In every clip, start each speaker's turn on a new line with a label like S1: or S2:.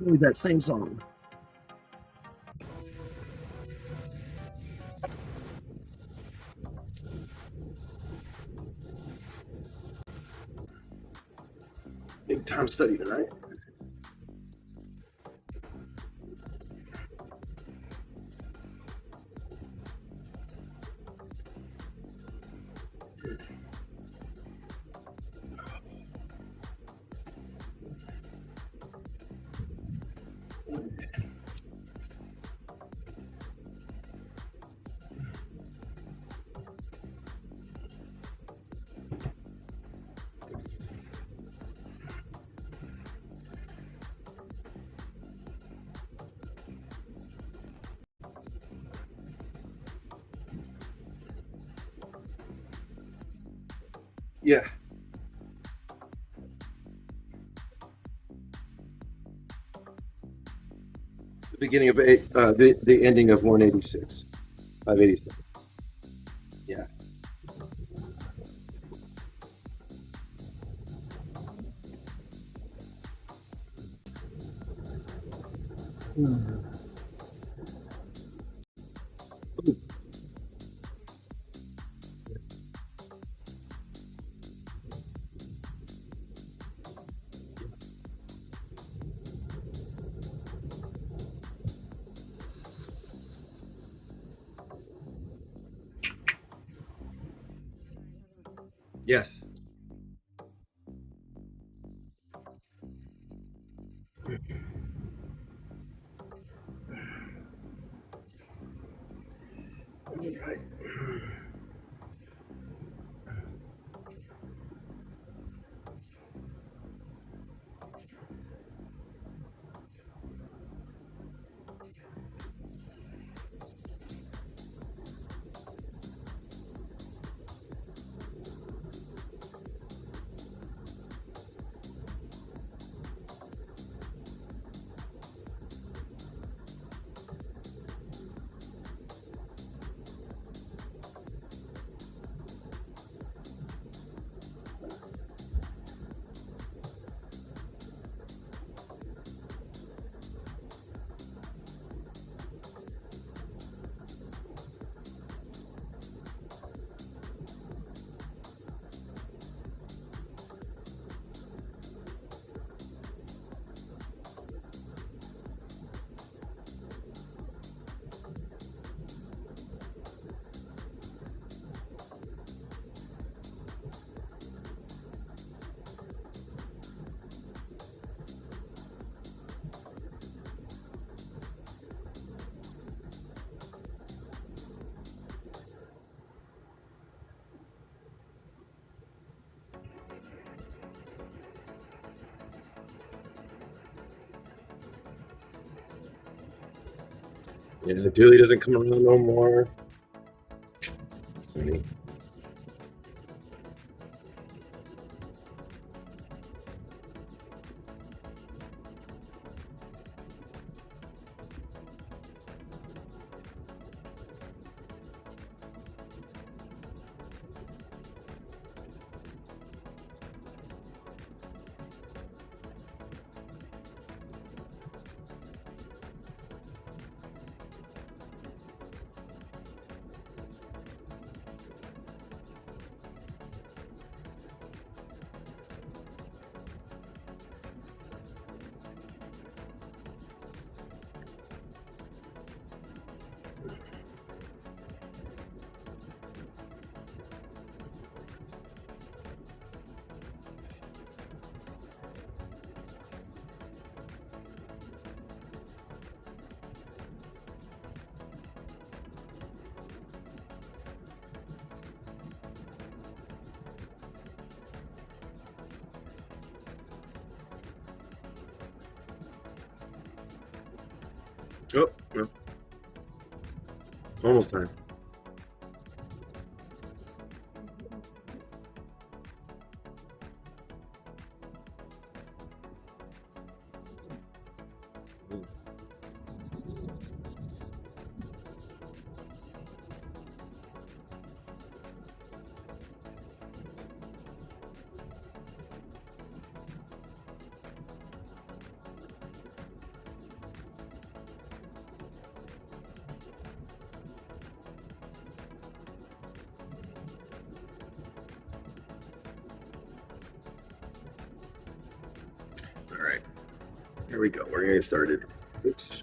S1: Always that same song. Big time study tonight. Yeah. The beginning of the ending of 186, 587. Yeah. Yes. Right. Yeah, the Dooley doesn't come around no more. Funny. Oh, no. Almost time. Here we go. We're gonna get started. Oops.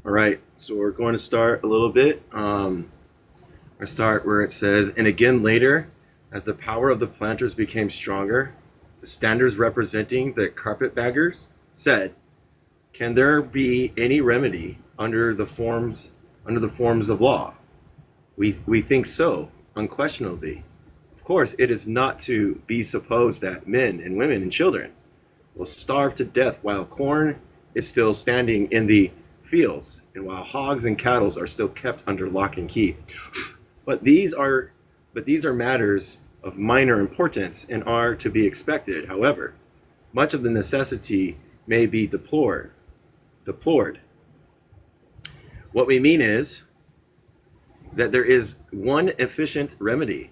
S1: All right, so we're going to start a little bit. We'll start where it says, and again later, as the power of the planters became stronger, the standards representing the carpetbaggers said, "Can there be any remedy under the forms of law? We think so, unquestionably. Of course, it is not to be supposed that men and women and children will starve to death while corn is still standing in the fields and while hogs and cattle are still kept under lock and key. But these are matters of minor importance and are to be expected. However, much of the necessity may be deplored. What we mean is that there is one efficient remedy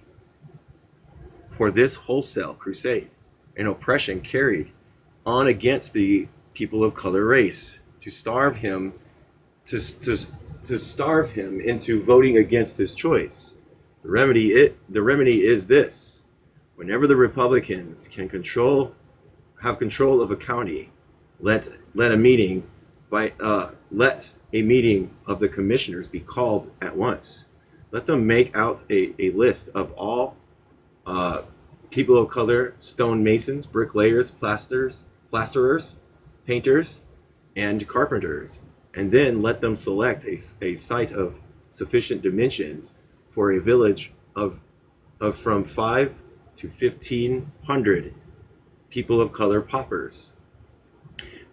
S1: for this wholesale crusade and oppression carried on against the people of color race, to starve him into voting against his choice. The remedy is this: whenever the Republicans have control of a county, let a meeting of the commissioners be called at once. Let them make out a list of all people of color, stonemasons, bricklayers, plasterers, painters, and carpenters, and then let them select a site of sufficient dimensions for a village of from 5 to 1,500 people of color paupers.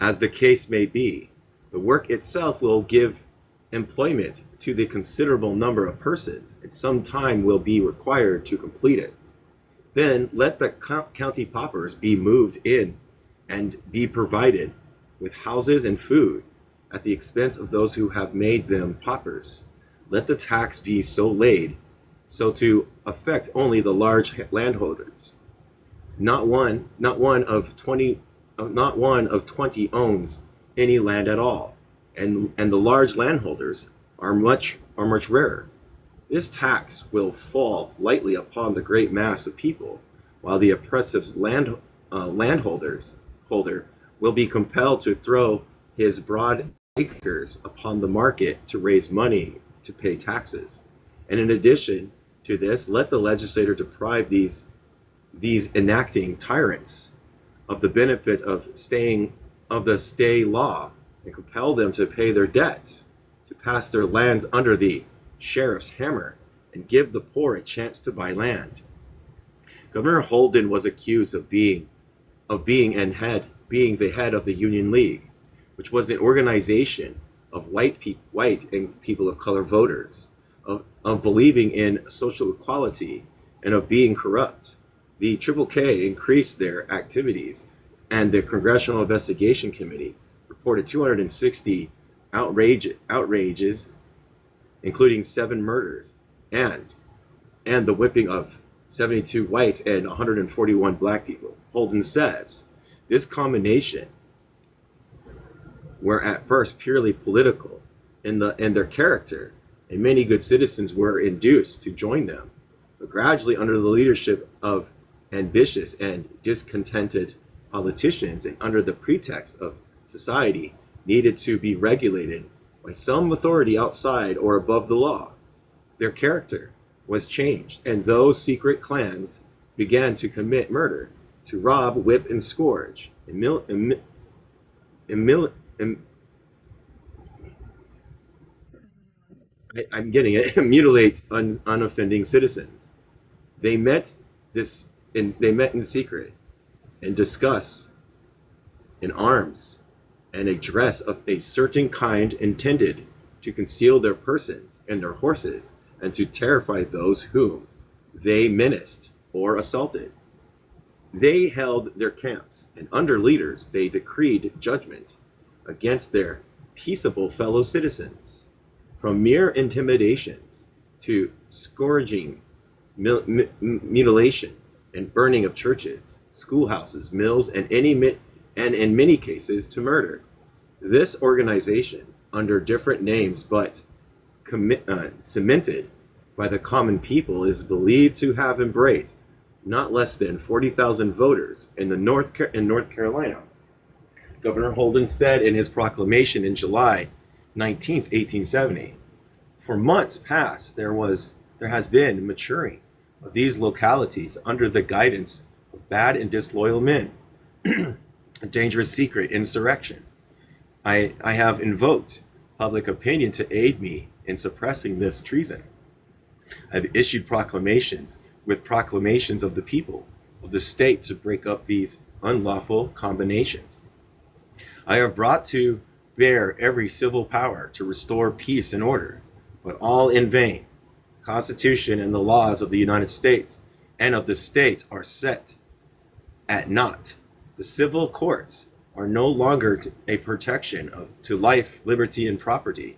S1: As the case may be, the work itself will give employment to the considerable number of persons, and some time will be required to complete it. Then let the county paupers be moved in and be provided with houses and food at the expense of those who have made them paupers. Let the tax be so laid so to affect only the large landholders. Not one of 20 owns any land at all, and the large landholders are much rarer. This tax will fall lightly upon the great mass of people, while the oppressive landholder will be compelled to throw his broad acres upon the market to raise money to pay taxes. And in addition to this, let the legislator deprive these enacting tyrants of the benefit of the stay law and compel them to pay their debts, to pass their lands under the sheriff's hammer, and give the poor a chance to buy land. Governor Holden was accused of being the head of the Union League, which was an organization of white and people of color voters, of believing in social equality, and of being corrupt. The KKK increased their activities, and the Congressional Investigation Committee reported 260 outrages, including 7 murders, and the whipping of 72 whites and 141 black people. Holden says this combination were at first purely political in their character, and many good citizens were induced to join them. But gradually, under the leadership of ambitious and discontented politicians, and under the pretext of society needed to be regulated by some authority outside or above the law, their character was changed, and those secret clans began to commit murder, to rob, whip, and scourge, mutilate unoffending citizens. They met in secret and discuss in arms and a dress of a certain kind intended to conceal their persons and their horses, and to terrify those whom they menaced or assaulted. They held their camps, and under leaders they decreed judgment against their peaceable fellow citizens. From mere intimidations to scourging, mutilation, and burning of churches, schoolhouses, mills, and in many cases to murder. This organization under different names but cemented by the common people, is believed to have embraced not less than 40,000 voters in North Carolina. Governor Holden said in his proclamation in July 19th, 1870, "For months past there has been maturing of these localities under the guidance of bad and disloyal men, a dangerous secret insurrection. I have invoked public opinion to aid me in suppressing this treason. I've issued proclamations with proclamations of the people of the state to break up these unlawful combinations. I have brought to bear every civil power to restore peace and order, but all in vain. The Constitution and the laws of the United States and of the state are set at naught. The civil courts are no longer a protection to life, liberty, and property.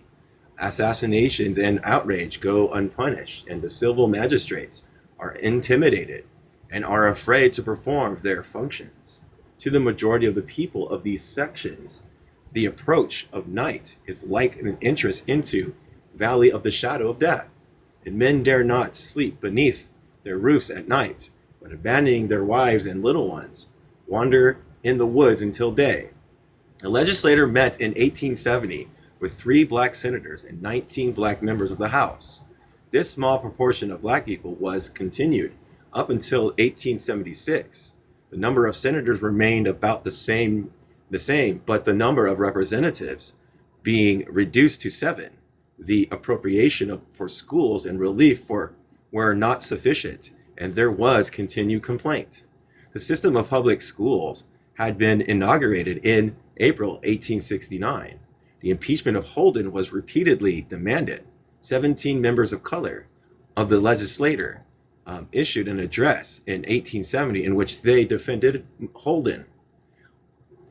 S1: Assassinations and outrage go unpunished, and the civil magistrates are intimidated and are afraid to perform their functions. To the majority of the people of these sections, the approach of night is like an entrance into valley of the shadow of death, and men dare not sleep beneath their roofs at night, but abandoning their wives and little ones, wander in the woods until day." The legislature met in 1870 with 3 black senators and 19 black members of the House. This small proportion of black people was continued up until 1876. The number of senators remained about the same, but the number of representatives being reduced to 7. The appropriation for schools and relief were not sufficient, and there was continued complaint. The system of public schools had been inaugurated in April 1869. The impeachment of Holden was repeatedly demanded. 17 members of color of the legislature issued an address in 1870 in which they defended Holden.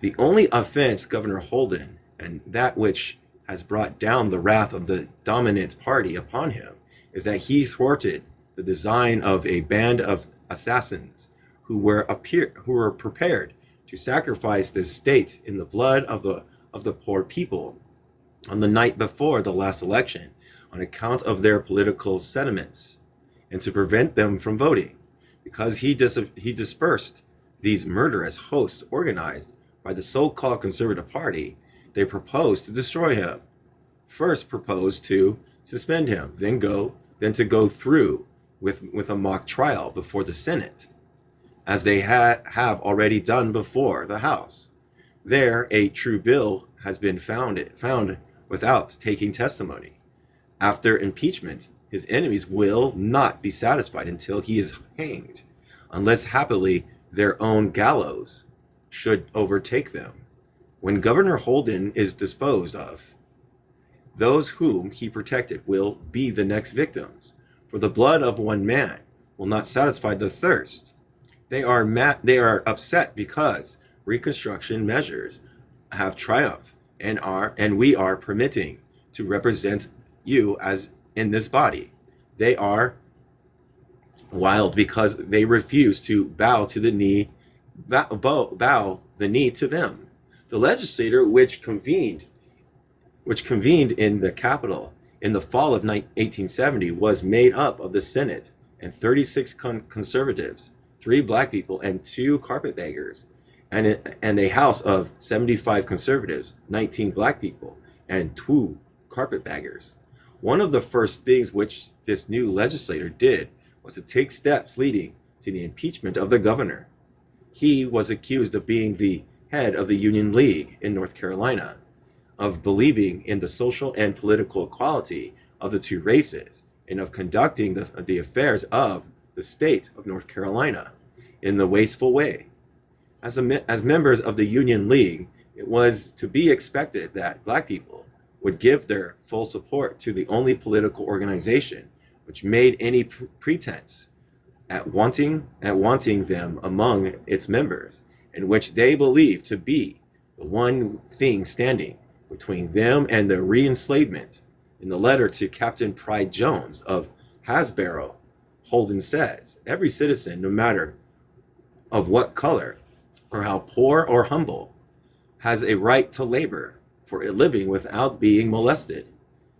S1: The only offense Governor Holden, and that which has brought down the wrath of the dominant party upon him, is that he thwarted the design of a band of assassins who were prepared to sacrifice the state in the blood of the poor people on the night before the last election on account of their political sentiments, and to prevent them from voting. Because he dispersed these murderous hosts organized by the so-called Conservative Party, they proposed to destroy him. First proposed to suspend him, then to go through with a mock trial before the Senate, as they have already done before the House. There a true bill has been found without taking testimony. After impeachment, his enemies will not be satisfied until he is hanged, unless happily their own gallows should overtake them. When Governor Holden is disposed of, those whom he protected will be the next victims, for the blood of one man will not satisfy the thirst. They are upset because Reconstruction measures have triumphed, and we are permitting to represent you as in this body. They are wild because they refuse to bow the knee to them. The legislature, which convened in the Capitol in the fall of 1870, was made up of the Senate and 36 conservatives, 3 black people, and 2 carpetbaggers, and a House of 75 conservatives, 19 black people, and 2 carpetbaggers. One of the first things which this new legislator did was to take steps leading to the impeachment of the governor. He was accused of being the head of the Union League in North Carolina, of believing in the social and political equality of the 2 races, and of conducting the affairs of the state of North Carolina in the wasteful way. As members of the Union League, it was to be expected that black people would give their full support to the only political organization which made any pretense at wanting them among its members, and which they believed to be the one thing standing between them and their re-enslavement. In the letter to Captain Pride Jones of Hasbro, Holden says, "Every citizen, no matter of what color or how poor or humble, has a right to labor for a living without being molested,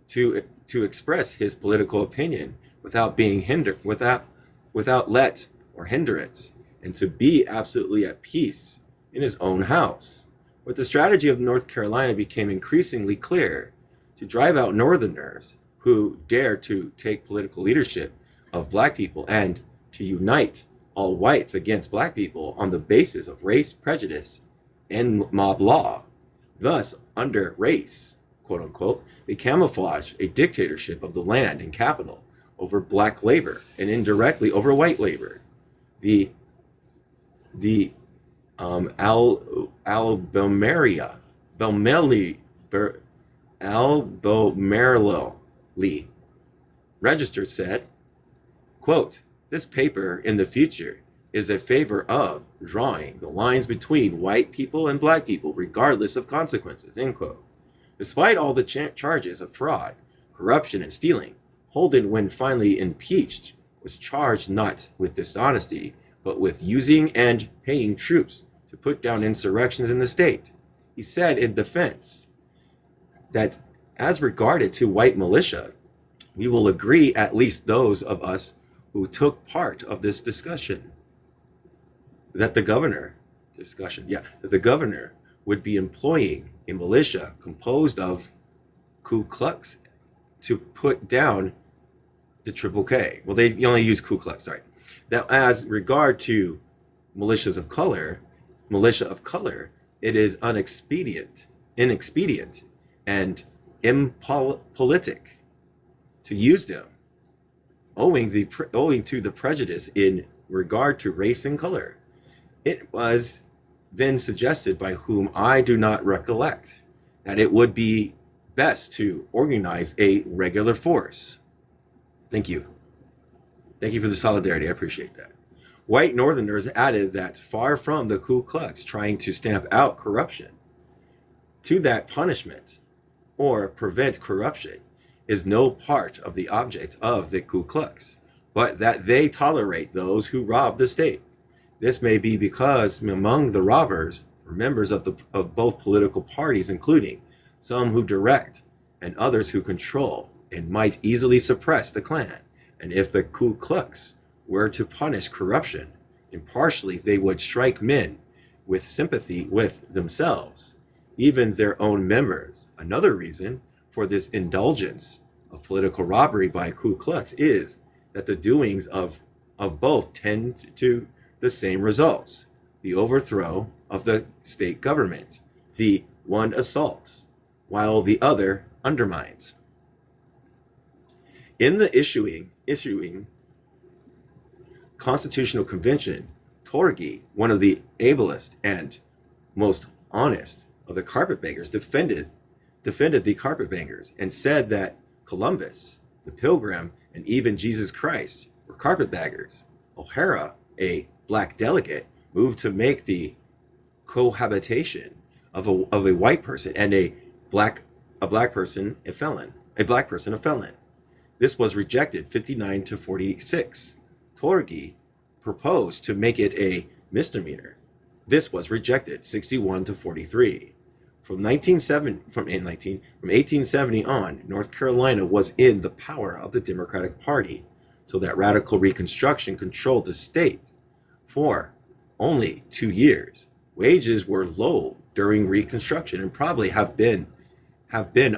S1: to express his political opinion without being hindered, without let or hindrance, and to be absolutely at peace in his own house. But the strategy of North Carolina became increasingly clear: to drive out Northerners who dare to take political leadership of black people, and to unite all whites against black people on the basis of race prejudice and mob law. Thus, under race, quote unquote, they camouflage a dictatorship of the land and capital over black labor and indirectly over white labor. The Albemarle Register said, quote, "This paper in the future is a favor of drawing the lines between white people and black people regardless of consequences," end quote. Despite all the charges of fraud, corruption, and stealing, Holden, when finally impeached, was charged not with dishonesty, but with using and paying troops to put down insurrections in the state. He said in defense that, as regarded to white militia, we will agree, at least those of us who took part of this discussion, that the governor would be employing a militia composed of Ku Klux to put down the Triple K. Well, they only use Ku Klux, sorry. Now, as regard to militia of color, it is inexpedient, and impolitic to use them, owing to the prejudice in regard to race and color. It was then suggested, by whom I do not recollect, that it would be best to organize a regular force. Thank you. Thank you for the solidarity. I appreciate that. White Northerners added that, far from the Ku Klux trying to stamp out corruption, to that punishment or prevent corruption is no part of the object of the Ku Klux, but that they tolerate those who rob the state. This may be because among the robbers were members of both political parties, including some who direct and others who control, and might easily suppress the Klan. And if the Ku Klux were to punish corruption impartially, they would strike men with sympathy with themselves, even their own members. Another reason for this indulgence of political robbery by Ku Klux is that the doings of both tend to the same results: the overthrow of the state government. The one assaults, while the other undermines. In the issuing Constitutional Convention, Torgny, one of the ablest and most honest of the carpetbaggers, defended the carpetbaggers and said that Columbus, the Pilgrim, and even Jesus Christ were carpetbaggers. O'Hara, a black delegate, moved to make the cohabitation of a white person and a black person a felon. This was rejected 59 to 46. Torgny proposed to make it a misdemeanor. This was rejected 61 to 43. From 1870 on, North Carolina was in the power of the Democratic Party, so that radical Reconstruction controlled the state. For only 2 years, wages were low during Reconstruction and probably have been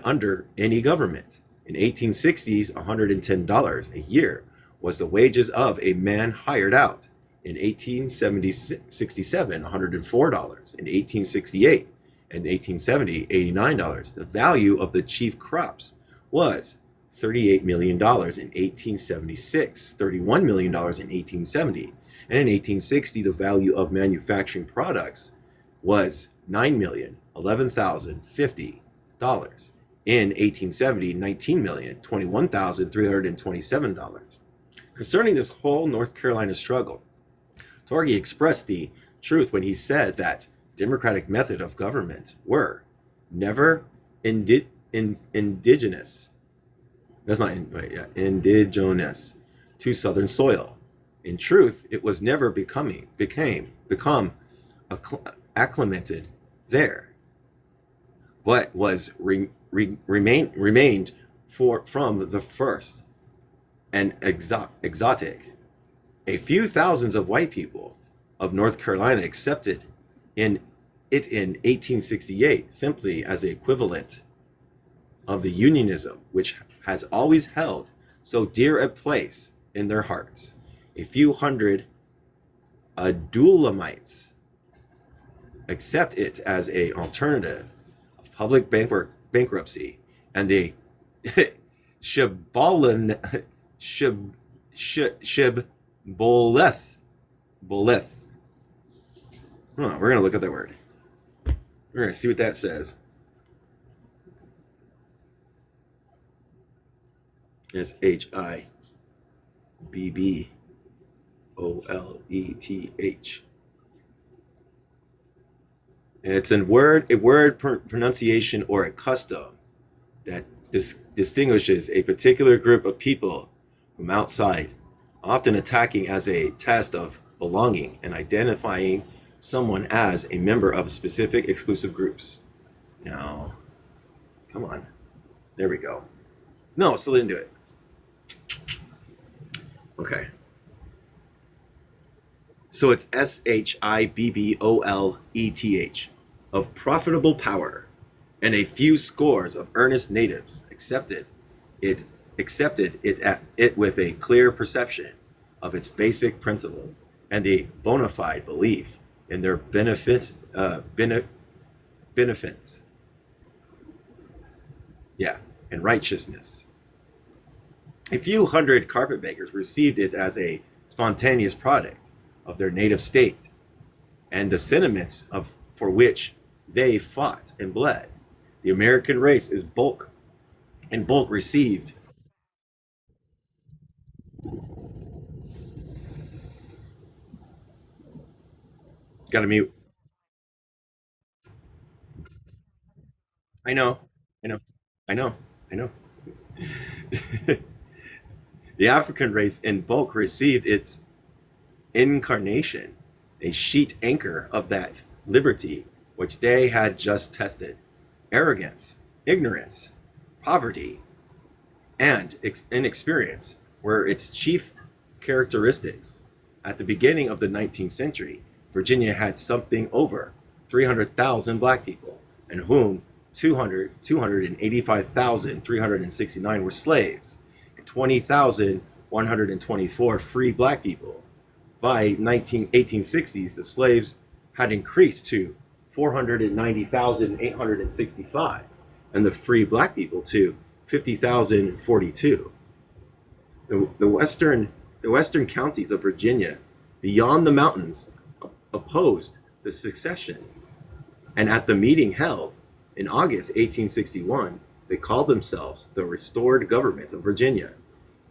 S1: under any government. In 1860s, $110 a year was the wages of a man hired out. In 1867, $104. In 1868 and 1870, $89. The value of the chief crops was $38 million in 1876, $31 million in 1870. And in 1860, the value of manufacturing products was $9,011,050. In 1870, $19,021,327. Concerning this whole North Carolina struggle, Torgny expressed the truth when he said that democratic method of government were never indigenous. That's not indigenous to Southern soil. In truth, it was never become acclimated there. what was remained from the first and exotic. A few thousands of white people of North Carolina accepted in 1868 simply as the equivalent of the unionism which has always held so dear a place in their hearts. A few hundred Adulamites accept it as an alternative of public bankruptcy, and the Shibboleth Boleth. We're going to look at that word. We're going to see what that says. It's Hibboleth. And it's a word pronunciation or a custom that distinguishes a particular group of people from outside, often attacking as a test of belonging and identifying someone as a member of specific exclusive groups. Now, come on. There we go. No, still didn't do it. Okay. So it's Shibboleth, of profitable power, and a few scores of earnest natives accepted it with a clear perception of its basic principles and a bona fide belief in their benefits. Yeah, and righteousness. A few hundred carpetbaggers received it as a spontaneous product of their native state and the sentiments for which they fought and bled. The American race is bulk received. Gotta mute. I know, I know, I know, I know. The African race in bulk received its incarnation, a sheet anchor of that liberty which they had just tested. Arrogance, ignorance, poverty, and inexperience were its chief characteristics. At the beginning of the 19th century, Virginia had something over 300,000 black people, and whom 285,369 were slaves, and 20,124 free black people. By 1860s, the slaves had increased to 490,865, and the free black people to 50,042. The western counties of Virginia, beyond the mountains, opposed the secession, and at the meeting held in August 1861, they called themselves the Restored Government of Virginia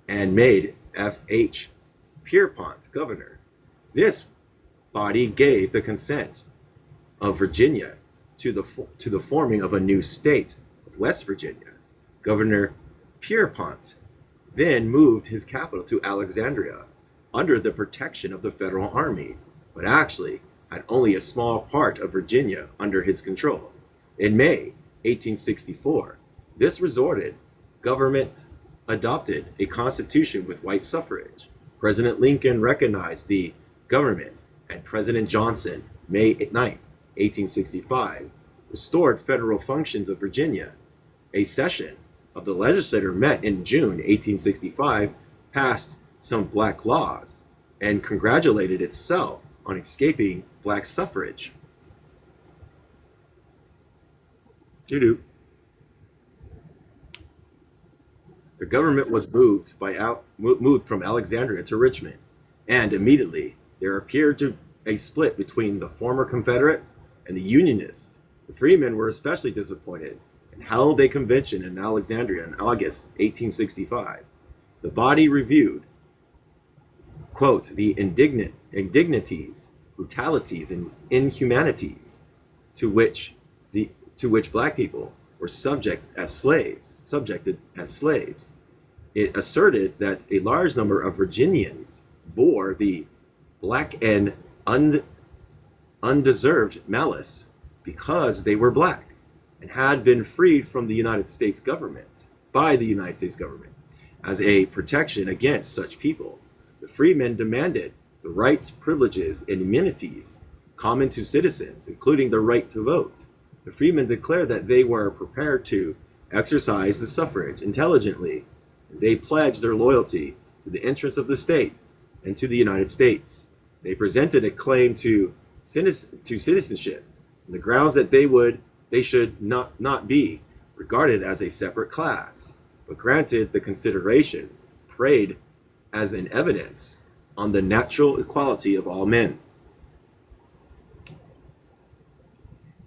S1: and made F.H. Pierpont governor. This body gave the consent of Virginia to the forming of a new state, West Virginia. Governor Pierpont then moved his capital to Alexandria under the protection of the Federal Army, but actually had only a small part of Virginia under his control. In May 1864, this resorted government adopted a constitution with white suffrage. President Lincoln recognized the government, and President Johnson, May 9th, 1865, restored federal functions of Virginia. A session of the legislature met in June 1865, passed some black laws, and congratulated itself on escaping black suffrage. Doo-doo. The government was moved from Alexandria to Richmond, and immediately there appeared to a split between the former Confederates and the Unionists. The freemen were especially disappointed and held a convention in Alexandria in August 1865. The body reviewed, quote, the indignities, brutalities, and inhumanities to which black people were subjected as slaves. It asserted that a large number of Virginians bore the black and undeserved malice because they were black. and had been freed from the United States government by the United States government. As a protection against such people, the freemen demanded the rights, privileges, and immunities common to citizens, including the right to vote. The freemen declared that they were prepared to exercise the suffrage intelligently. They pledged their loyalty to the interests of the state and to the United States. They presented a claim to citizenship on the grounds that they should not be regarded as a separate class, but granted the consideration prayed as an evidence on the natural equality of all men.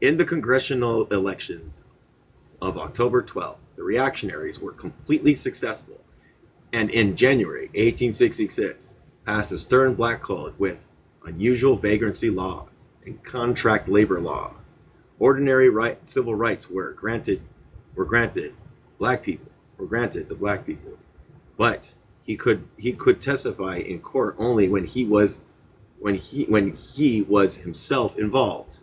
S1: In the congressional elections of October 12th, the reactionaries were completely successful, and in January 1866 passed a stern black code with unusual vagrancy laws and contract labor law. Ordinary civil rights were granted the black people, but he could testify in court only when he was himself involved.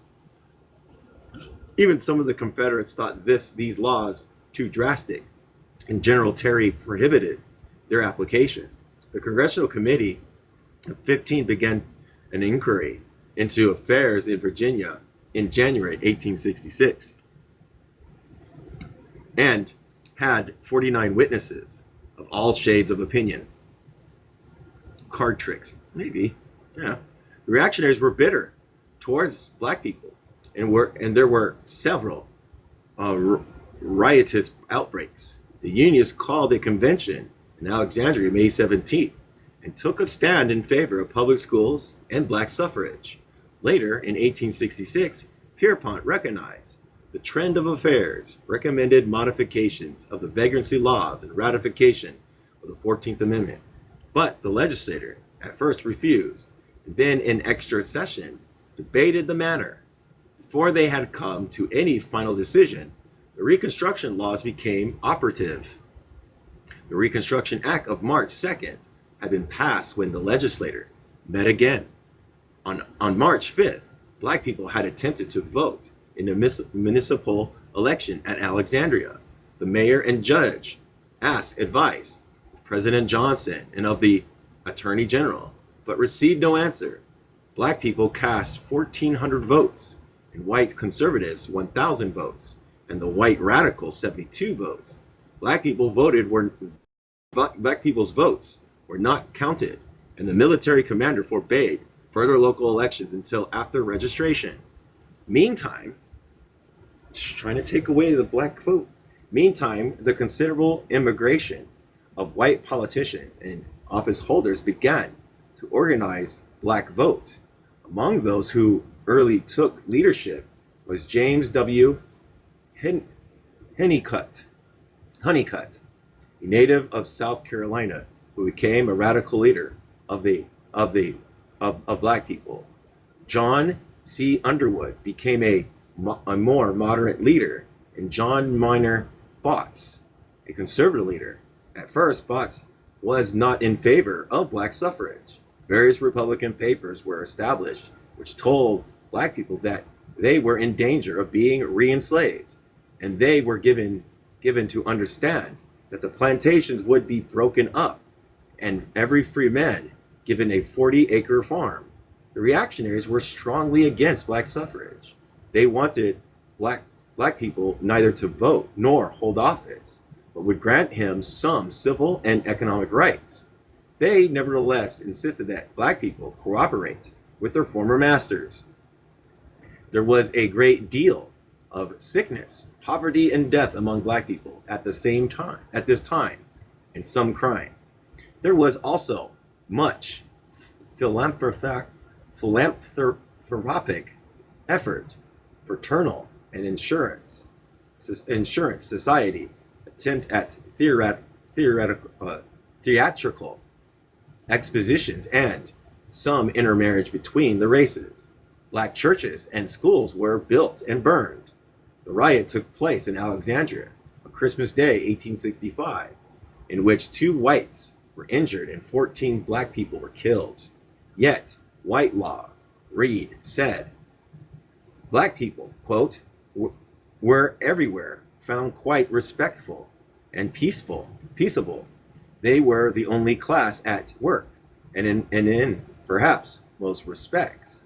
S1: Even some of the Confederates thought these laws too drastic, and General Terry prohibited their application. The Congressional Committee of 15 began an inquiry into affairs in Virginia in January 1866 and had 49 witnesses of all shades of opinion. Card tricks, maybe. Yeah. The reactionaries were bitter towards black people, and there were several riotous outbreaks. The Unionists called a convention in Alexandria May 17th and took a stand in favor of public schools and black suffrage. Later, in 1866, Pierpont recognized the trend of affairs, recommended modifications of the vagrancy laws and ratification of the 14th Amendment. But the legislature at first refused, and then in extra session debated the matter. Before they had come to any final decision, the Reconstruction laws became operative. The Reconstruction Act of March 2nd had been passed when the legislature met again. On March 5th, black people had attempted to vote in the municipal election at Alexandria. The mayor and judge asked advice of President Johnson and of the Attorney General, but received no answer. Black people cast 1,400 votes, and white conservatives 1,000 votes, and the white radicals 72 votes. Black people's votes were not counted, and the military commander forbade further local elections until after registration. Meantime, trying to take away the black vote. Meantime, the considerable immigration of white politicians and office holders began to organize black vote. Among those who early took leadership was James W. Honeycutt, a native of South Carolina, who became a radical leader of black people. John C. Underwood became a more moderate leader, and John Minor Botts, a conservative leader. At first, Botts was not in favor of black suffrage. Various Republican papers were established which told black people that they were in danger of being re-enslaved, and they were given to understand that the plantations would be broken up and every free man given a 40-acre farm. The reactionaries were strongly against black suffrage. They wanted black people neither to vote nor hold office, but would grant him some civil and economic rights. They nevertheless insisted that black people cooperate with their former masters. There was a great deal of sickness, poverty, and death among black people at this time, and some crime. There was also much philanthropic effort, fraternal and insurance society attempt at theatrical expositions, and some intermarriage between the races. Black churches and schools were built and burned. The riot took place in Alexandria on Christmas Day, 1865, in which 2 whites were injured and 14 black people were killed. Yet, White Law Reed said, black people, quote, were everywhere found quite respectful and peaceable. They were the only class at work, and in perhaps most respects,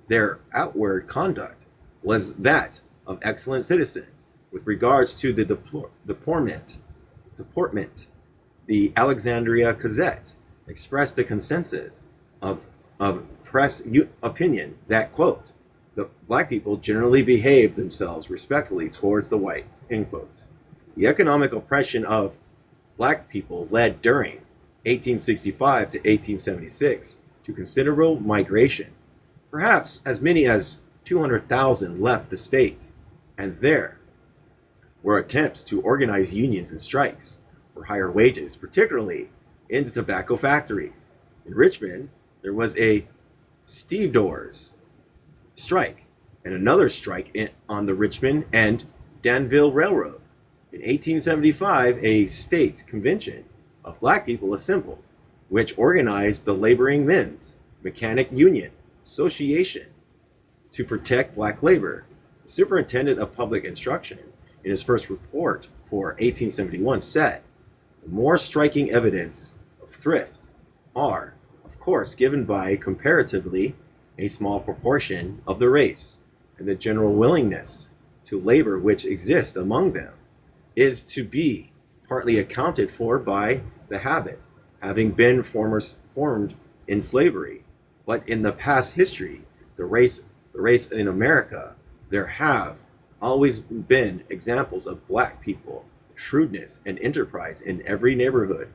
S1: their outward conduct was that of excellent citizens. With regards to the deportment, the Alexandria Gazette expressed a consensus of, of opinion that, quote, the black people generally behaved themselves respectfully towards the whites, end quote. The economic oppression of black people led during 1865 to 1876 to considerable migration. Perhaps as many as 200,000 left the state, and there were attempts to organize unions and strikes for higher wages, particularly in the tobacco factories. In Richmond, there was a stevedores strike and another strike on the Richmond and Danville Railroad. In 1875, a state convention of black people assembled, which organized the Laboring Men's Mechanic Union Association to protect black labor. The superintendent of public instruction, in his first report for 1871, said, the more striking evidence of thrift are, of course, given by comparatively a small proportion of the race, and the general willingness to labor which exists among them is to be partly accounted for by the habit having been formed in slavery. But in the past history, the race in America, there have always been examples of black people, shrewdness and enterprise in every neighborhood,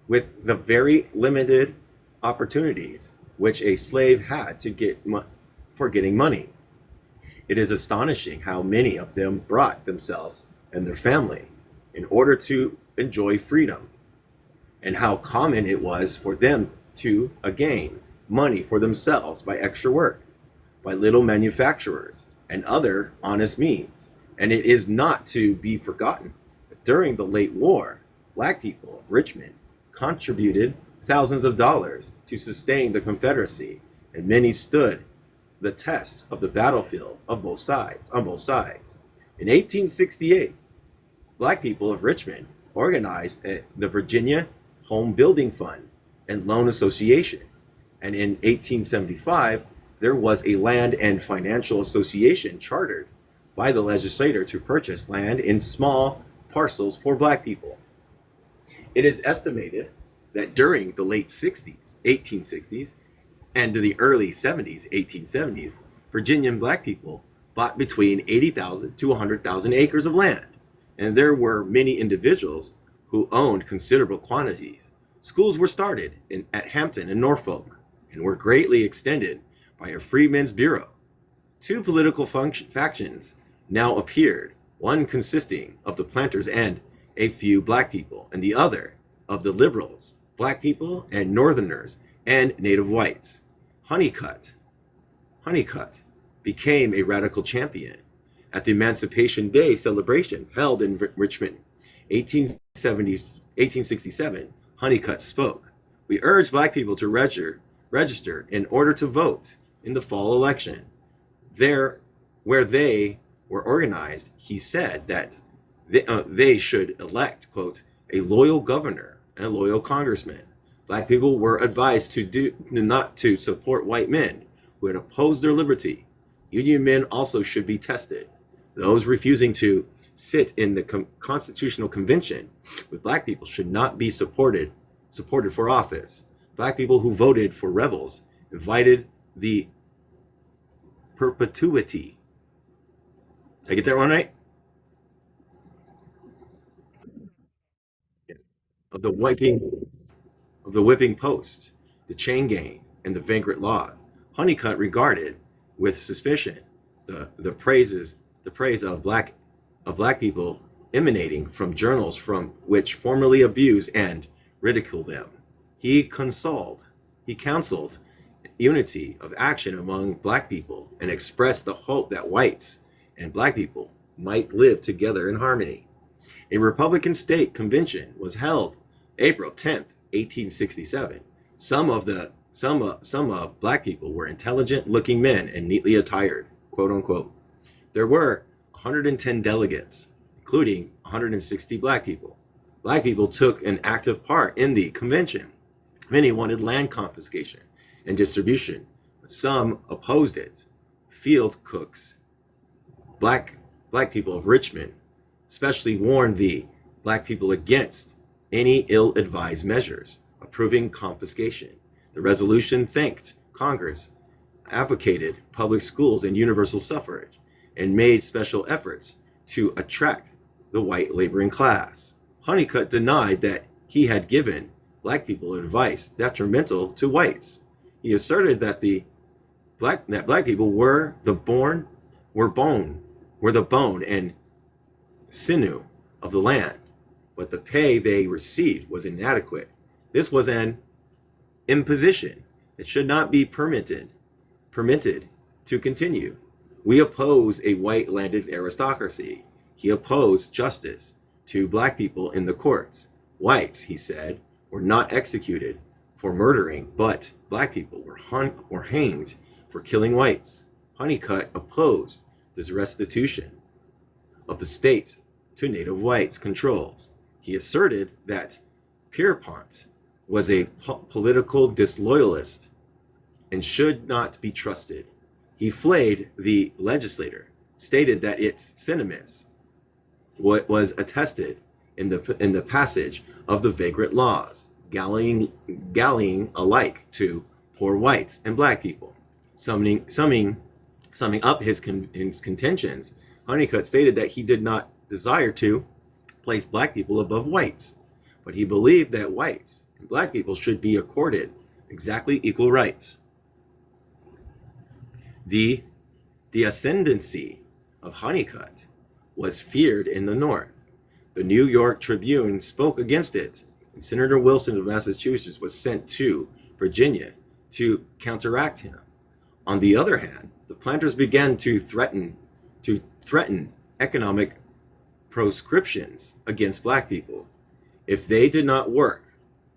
S1: with the very limited opportunities which a slave had to get for getting money. It is astonishing how many of them brought themselves and their family in order to enjoy freedom, and how common it was for them to gain money for themselves by extra work, by little manufacturers and other honest means. And it is not to be forgotten that during the late war, black people of Richmond contributed thousands of dollars to sustain the Confederacy, and many stood the test of the battlefield on both sides. In 1868, black people of Richmond organized the Virginia Home Building Fund and Loan Association, and in 1875 there was a Land and Financial Association chartered by the legislature to purchase land in small parcels for black people. It is estimated that during the late 60s, 1860s, and the early 70s, 1870s, Virginian black people bought between 80,000 to 100,000 acres of land, and there were many individuals who owned considerable quantities. Schools were started at Hampton and Norfolk, and were greatly extended by a Freedmen's Bureau. Two political factions now appeared, one consisting of the planters and a few black people, and the other of the liberals, black people and northerners and native whites. Honeycutt became a radical champion. At the Emancipation Day celebration held in Richmond, 1867, Honeycutt spoke. We urge black people to register in order to vote in the fall election. There, where they were organized, he said that they should elect, quote, a loyal governor and a loyal congressman. Black people were advised not to support white men who had opposed their liberty. Union men also should be tested. Those refusing to sit in the Constitutional Convention with black people should not be supported for office. Black people who voted for rebels invited the perpetuity. Did I get that one right? Of the whipping post, the chain gang, and the vagrant laws. Honeycutt regarded with suspicion the praise of black people emanating from journals from which formerly abused and ridiculed them. He counseled unity of action among black people and expressed the hope that whites and black people might live together in harmony. A Republican state convention was held April 10th, 1867. Some of black people were intelligent looking men and neatly attired, quote unquote. There were 110 delegates, including 160 black people. Black people took an active part in the convention. Many wanted land confiscation and distribution, but some opposed it. Field cooks, black people of Richmond, especially warned the black people against any ill-advised measures, approving confiscation. The resolution thanked Congress, advocated public schools and universal suffrage, and made special efforts to attract the white laboring class. Honeycutt denied that he had given black people advice detrimental to whites. He asserted that black people were the bone and sinew of the land, but the pay they received was inadequate. This was an imposition that should not be permitted to continue. We oppose a white landed aristocracy. He opposed justice to black people in the courts. Whites, he said, were not executed for murdering, but black people were hanged for killing whites. Honeycutt opposed this restitution of the state to native whites' controls. He asserted that Pierpont was a political disloyalist and should not be trusted. He flayed the legislature, stated that its sentiments was attested in the passage of the vagrant laws, gallying alike to poor whites and black people. Summing up his contentions, Honeycutt stated that he did not desire to place black people above whites, but he believed that whites and black people should be accorded exactly equal rights. The ascendancy of Honeycutt was feared in the North. The New York Tribune spoke against it, and Senator Wilson of Massachusetts was sent to Virginia to counteract him. On the other hand, the planters began to threaten economic proscriptions against black people if they did not work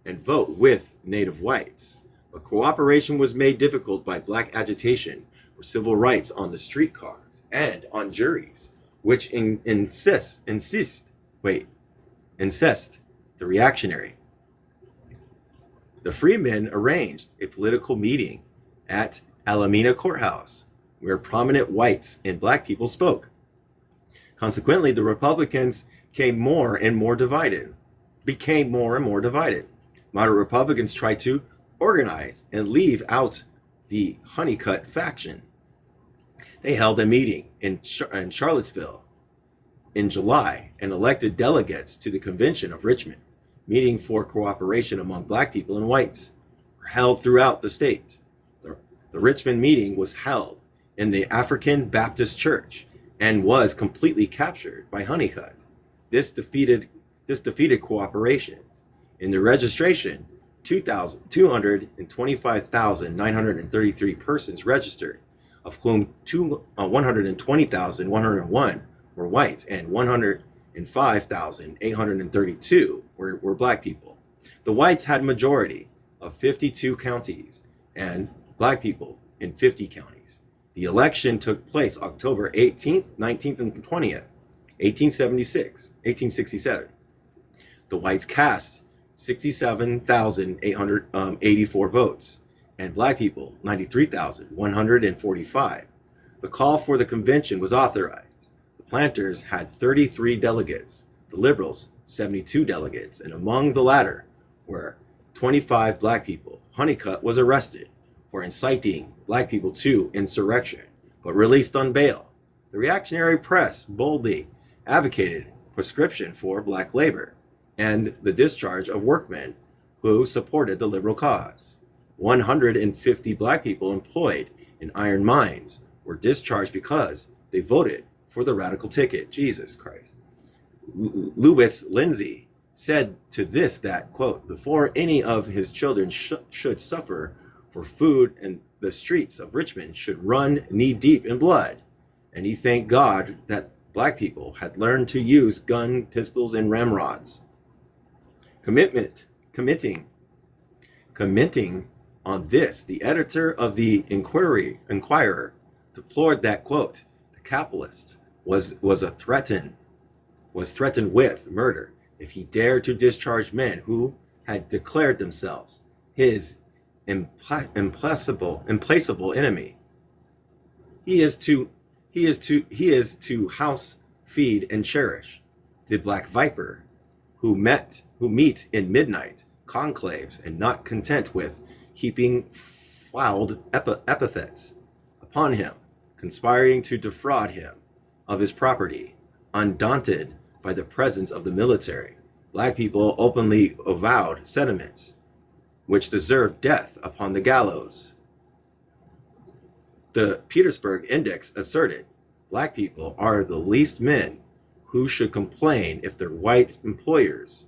S1: and vote with native whites. But cooperation was made difficult by black agitation for civil rights on the streetcars and on juries, which incest the reactionary. The freemen arranged a political meeting at Alameda Courthouse, where prominent whites and black people spoke. Consequently, the Republicans became more and more divided. Moderate Republicans tried to organize and leave out the Honeycutt faction. They held a meeting in Charlottesville in July and elected delegates to the Convention of Richmond. Meeting for cooperation among black people and whites were held throughout the state. The Richmond meeting was held in the African Baptist Church and was completely captured by Honeycutt. This defeated cooperations. In the registration, 225,933 persons registered, of whom 120,101 were white and 105,832 were black people. The whites had majority of 52 counties and black people in 50 counties. The election took place October 18th, 19th, and 20th, 1867. The whites cast 67,884 votes, and black people 93,145. The call for the convention was authorized. The planters had 33 delegates, the liberals 72 delegates, and among the latter were 25 black people. Honeycutt was arrested for inciting black people to insurrection, but released on bail. The reactionary press boldly advocated proscription for black labor and the discharge of workmen who supported the liberal cause. 150 black people employed in iron mines were discharged because they voted for the radical ticket. Jesus Christ. Lewis Lindsay said to this that, quote, before any of his children should suffer for food, and the streets of Richmond should run knee deep in blood. And he thanked God that black people had learned to use gun, pistols, and ramrods. Commenting on this, the editor of the Inquirer deplored that, quote, the capitalists was threatened with murder if he dared to discharge men who had declared themselves his implacable enemy. He is to house, feed, and cherish the black viper who meet in midnight conclaves, and not content with heaping foul epithets upon him, conspiring to defraud him of his property, undaunted by the presence of the military. Black people openly avowed sentiments which deserved death upon the gallows. The Petersburg Index asserted black people are the least men who should complain if their white employers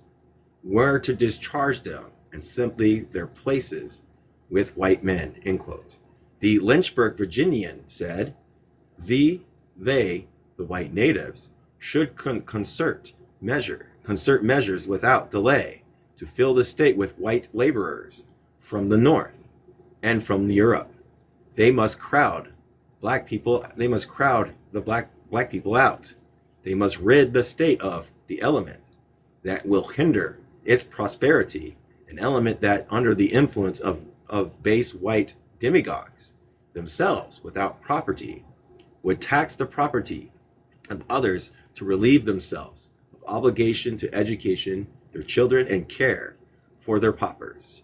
S1: were to discharge them and simply their places with white men, end quote. The Lynchburg Virginian said, the white natives, should concert measures without delay to fill the state with white laborers from the north and from Europe. They must crowd the black people out. They must rid the state of the element that will hinder its prosperity, an element that, under the influence of base white demagogues themselves without property, would tax the property of others to relieve themselves of obligation to education, their children, and care for their paupers.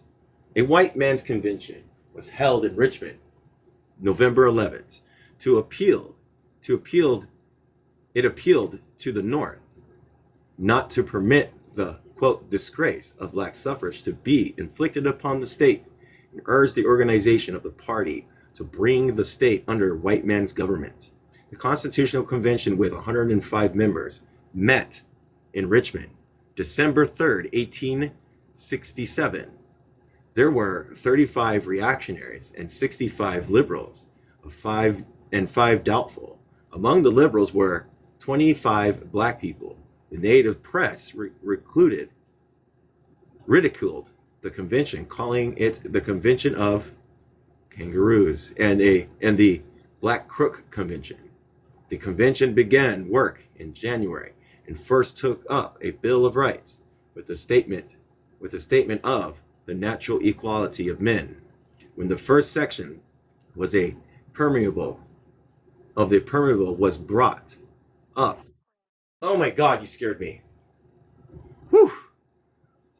S1: A white man's convention was held in Richmond, November 11th, it appealed to the North not to permit the, quote, disgrace of black suffrage to be inflicted upon the state, and urged the organization of the party to bring the state under white man's government. The Constitutional Convention, with 105 members, met in Richmond, December 3rd, 1867. There were 35 reactionaries and 65 liberals, and five doubtful. Among the liberals were 25 black people. The native press ridiculed the convention, calling it the Convention of Kangaroos and the Black Crook Convention. The convention began work in January and first took up a Bill of Rights with the statement of the natural equality of men. When the first section was was brought up. Oh my God, you scared me. Whew.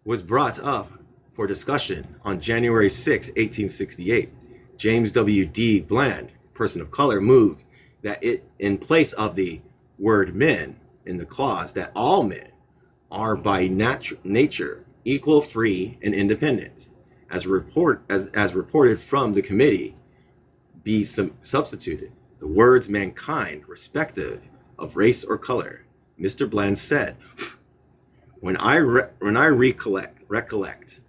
S1: Was brought up for discussion on January 6, 1868. James W.D. Bland, person of color, moved that it, in place of the word men in the clause, that all men are by nature equal, free, and independent, as reported from the committee, be substituted the words mankind, respective of race or color. Mr. Bland said, when I recollect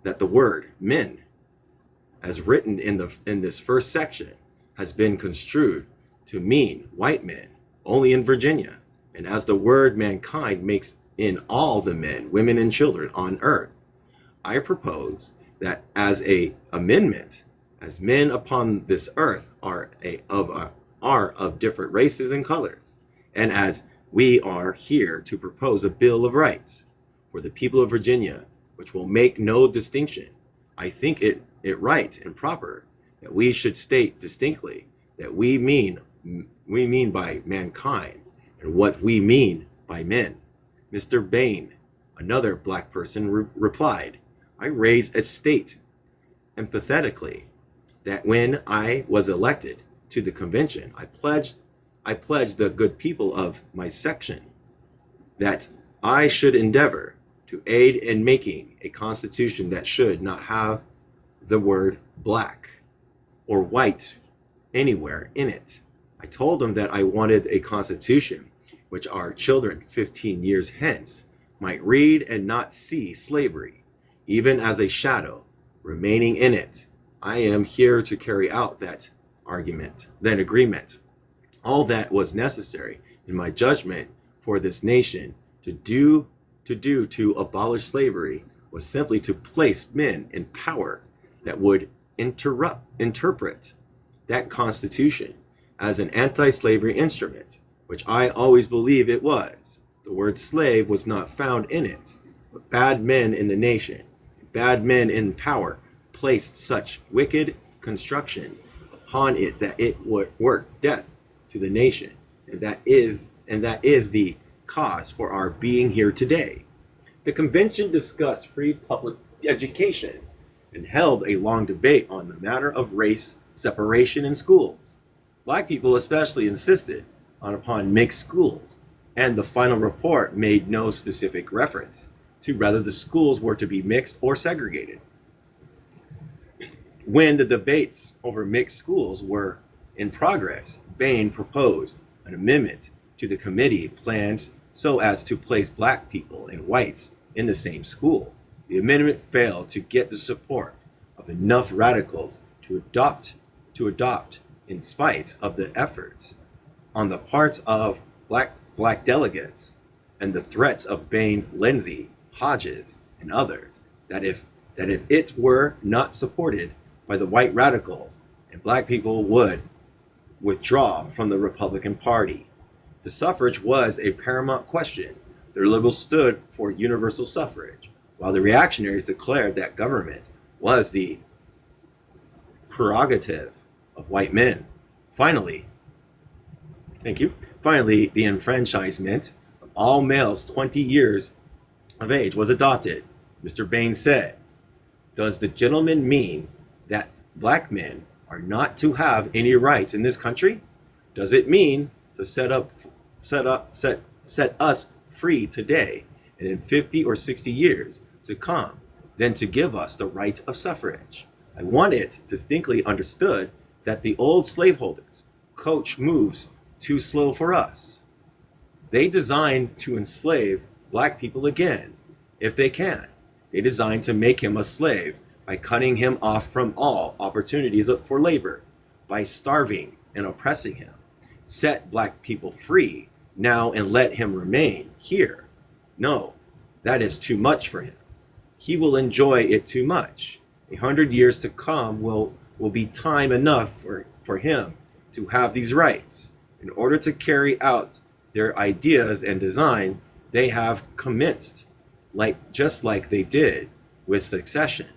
S1: that the word men, as written in this first section, has been construed to mean white men only in Virginia, and as the word mankind makes in all the men, women, and children on earth, I propose that as a amendment, as men upon this earth are of different races and colors, and as we are here to propose a Bill of Rights for the people of Virginia, which will make no distinction, I think it right and proper that we should state distinctly that we mean by mankind and what we mean by men. Mr. Bain, another black person, replied, I raise a state empathetically that when I was elected to the convention, I pledged the good people of my section that I should endeavor to aid in making a constitution that should not have the word black or white anywhere in it. I told them that I wanted a constitution which our children 15 years hence might read and not see slavery, even as a shadow, remaining in it. I am here to carry out that agreement. All that was necessary in my judgment for this nation to abolish slavery was simply to place men in power that would interpret that constitution as an anti-slavery instrument, which I always believe it was. The word slave was not found in it, but bad men in the nation, bad men in power, placed such wicked construction upon it that it worked death to the nation, and that is the cause for our being here today. The convention discussed free public education and held a long debate on the matter of race separation in schools. Black people especially insisted upon mixed schools, and the final report made no specific reference to whether the schools were to be mixed or segregated. When the debates over mixed schools were in progress, Bain proposed an amendment to the committee plans so as to place black people and whites in the same school. The amendment failed to get the support of enough radicals to adopt in spite of the efforts on the parts of black delegates and the threats of Baines, Lindsay, Hodges, and others that if it were not supported by the white radicals, and black people would withdraw from the Republican Party. The suffrage was a paramount question. The liberals stood for universal suffrage, while the reactionaries declared that government was the prerogative of white men. Finally, the enfranchisement of all males 20 years of age was adopted. Mr. Bain said, "Does the gentleman mean that black men are not to have any rights in this country? Does it mean to set us free today and in 50 or 60 years to come, then to give us the right of suffrage? I want it distinctly understood that the old slaveholders coach moves too slow for us. They designed to enslave black people again, if they can. They designed to make him a slave by cutting him off from all opportunities for labor, by starving and oppressing him. Set black people free now and let him remain here. No, that is too much for him. He will enjoy it too much. 100 years to come will be time enough for him to have these rights. In order to carry out their ideas and design, they have commenced, just like they did with succession.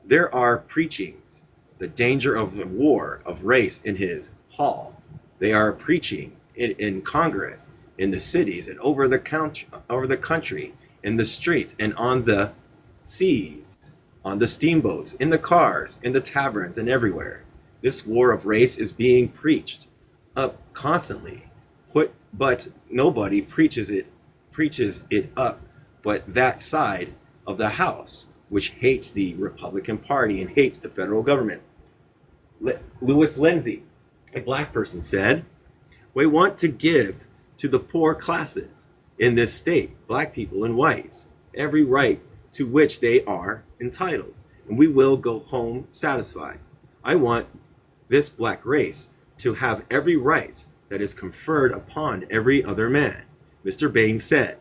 S1: There are preachings, the danger of the war of race in his hall. They are preaching in Congress, in the cities, and over the country, in the streets, and on the seas, on the steamboats, in the cars, in the taverns, and everywhere. This war of race is being preached up constantly, but nobody preaches it up but that side of the house, which hates the Republican Party and hates the federal government. Lewis Lindsay, a black person, said, "We want to give to the poor classes in this state, black people and whites, every right to which they are entitled, and we will go home satisfied. I want this black race to have every right that is conferred upon every other man." Mr. Bain said.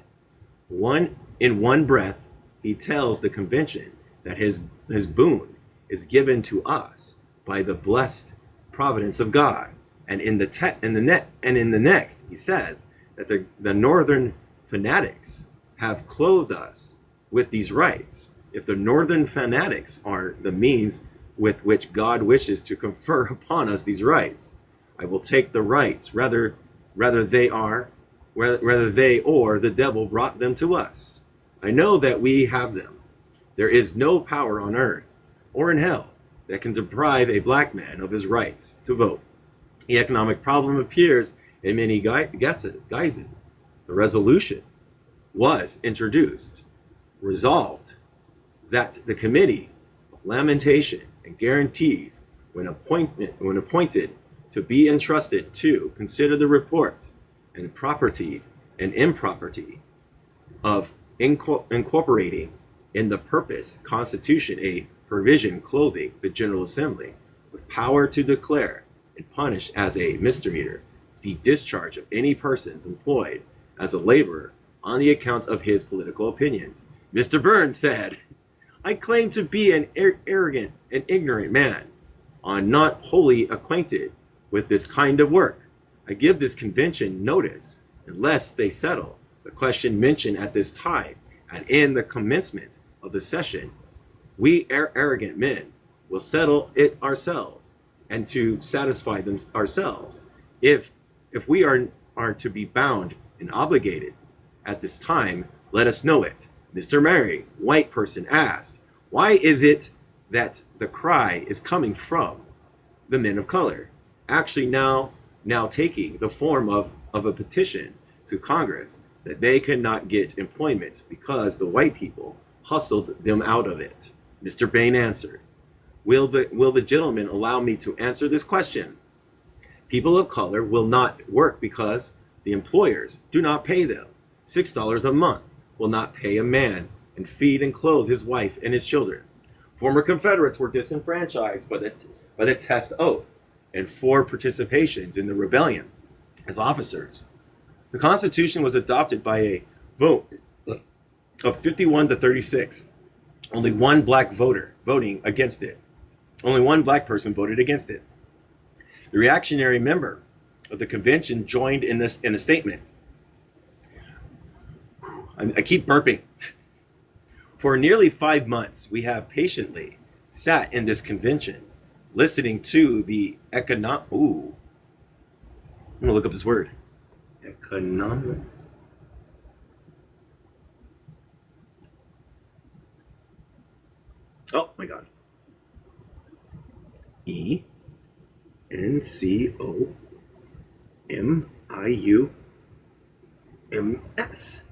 S1: In one breath, he tells the convention that his boon is given to us by the blessed providence of God, and in the next, he says that the northern fanatics have clothed us with these rights. If the northern fanatics are the means with which God wishes to confer upon us these rights, I will take the rights, whether they or the devil brought them to us. I know that we have them. There is no power on earth or in hell that can deprive a black man of his rights to vote. The economic problem appears in many guises. The resolution was introduced, resolved that the Committee of Lamentation and Guarantees, when appointed to be entrusted to consider the report and property and improperty of incorporating in the purpose Constitution a provision clothing the General Assembly with power to declare and punish as a misdemeanor the discharge of any persons employed as a laborer on the account of his political opinions. Mr. Burns said, "I claim to be an arrogant and ignorant man, not wholly acquainted with this kind of work. I give this convention notice, unless they settle the question mentioned at this time, and in the commencement of the session, we arrogant men will settle it ourselves, and to satisfy them ourselves. If we are to be bound and obligated at this time, let us know it. Mr. Mary, white person, asked, why is it that the cry is coming from the men of color, actually now taking the form of a petition to Congress that they cannot get employment because the white people hustled them out of it? Mr. Bain answered, will the gentleman allow me to answer this question? People of color will not work because the employers do not pay them. $6 a month will not pay a man and feed and clothe his wife and his children. Former Confederates were disenfranchised by the test oath and for participations in the rebellion as officers. The Constitution was adopted by a vote of 51 to 36. Only one black voter voting against it. Only one black person voted against it. The reactionary member of the convention joined in a statement. I keep burping. For nearly 5 months, we have patiently sat in this convention, listening to the I'm gonna look up this word. Economics. Oh my God. ENCOMIUMS.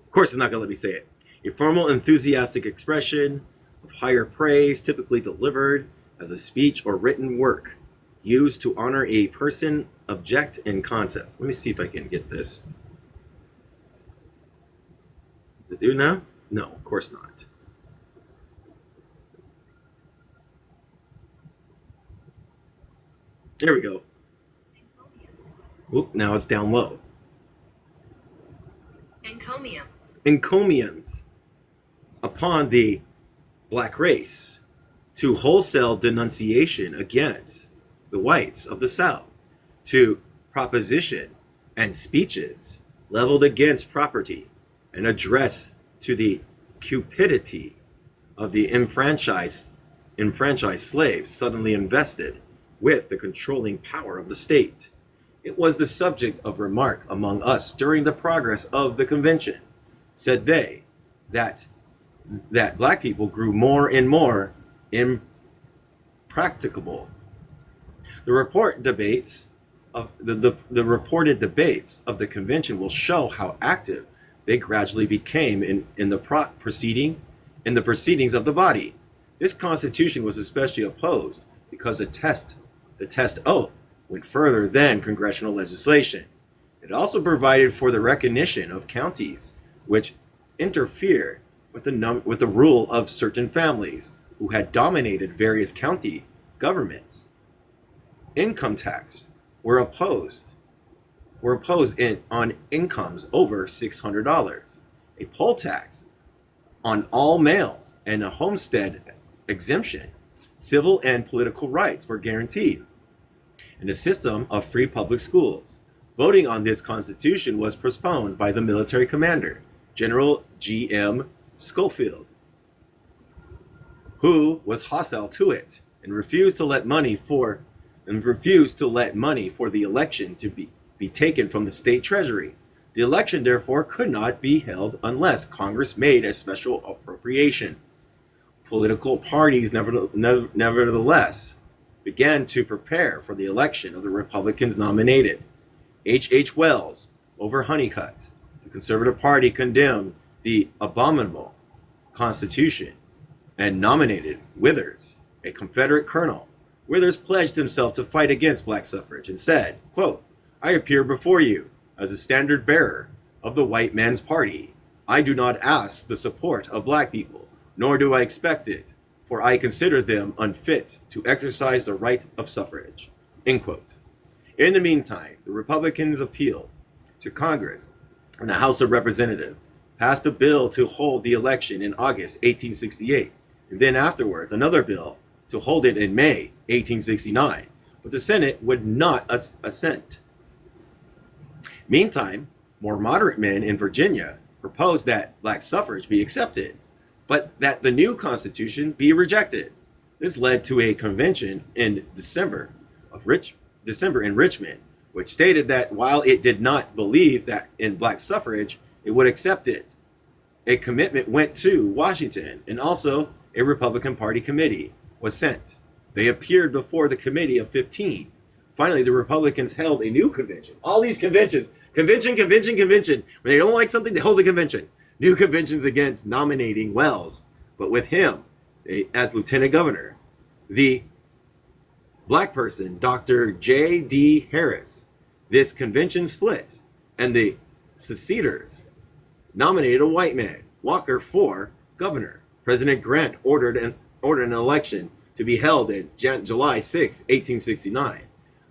S1: Of course, it's not gonna let me say it. A formal, enthusiastic expression of higher praise, typically delivered as a speech or written work, used to honor a person, object, and concept. Let me see if I can get this. Does it do now? No, of course not. There we go. Oop, now it's down low.
S2: Encomium.
S1: Encomiums upon the black race to wholesale denunciation against the whites of the South, to proposition and speeches leveled against property, and address to the cupidity of the enfranchised slaves suddenly invested with the controlling power of the state. It was the subject of remark among us during the progress of the convention. Said they that black people grew more and more impracticable. The reported debates of the convention will show how active they gradually became in the proceedings of the body. This constitution was especially opposed because the test oath went further than congressional legislation. It also provided for the recognition of counties which interfered with the rule of certain families who had dominated various county governments. Income tax were opposed on incomes over $600, a poll tax on all males, and a homestead exemption. Civil and political rights were guaranteed, and a system of free public schools. Voting on this constitution was postponed by the military commander, General G.M. Schofield, who was hostile to it and refused to let money for the election to be taken from the state treasury. The election, therefore, could not be held unless Congress made a special appropriation. Political parties, nevertheless, began to prepare for the election of the Republicans nominated H. Wells over Honeycutt. The Conservative Party condemned the abominable Constitution and nominated Withers, a Confederate colonel. Withers pledged himself to fight against black suffrage and said, quote, I appear before you as a standard bearer of the white man's party. I do not ask the support of black people, nor do I expect it, for I consider them unfit to exercise the right of suffrage. End quote. In the meantime, the Republicans appealed to Congress, and the House of Representatives passed a bill to hold the election in August 1868, and then afterwards another bill to hold it in May 1869. but the Senate would not assent. Meantime, more moderate men in Virginia proposed that black suffrage be accepted, but that the new Constitution be rejected. This led to a convention in December in Richmond, which stated that while it did not believe that in black suffrage, it would accept it. A commitment went to Washington, and also a Republican Party committee was sent. They appeared before the Committee of 15. Finally, the Republicans held a new convention. All these conventions, convention. When they don't like something, they hold a convention. New conventions against nominating Wells, but with him as lieutenant governor. The black person, Dr. J.D. Harris. This convention split, and the seceders nominated a white man, Walker, for governor. President Grant ordered an election to be held on July 6, 1869,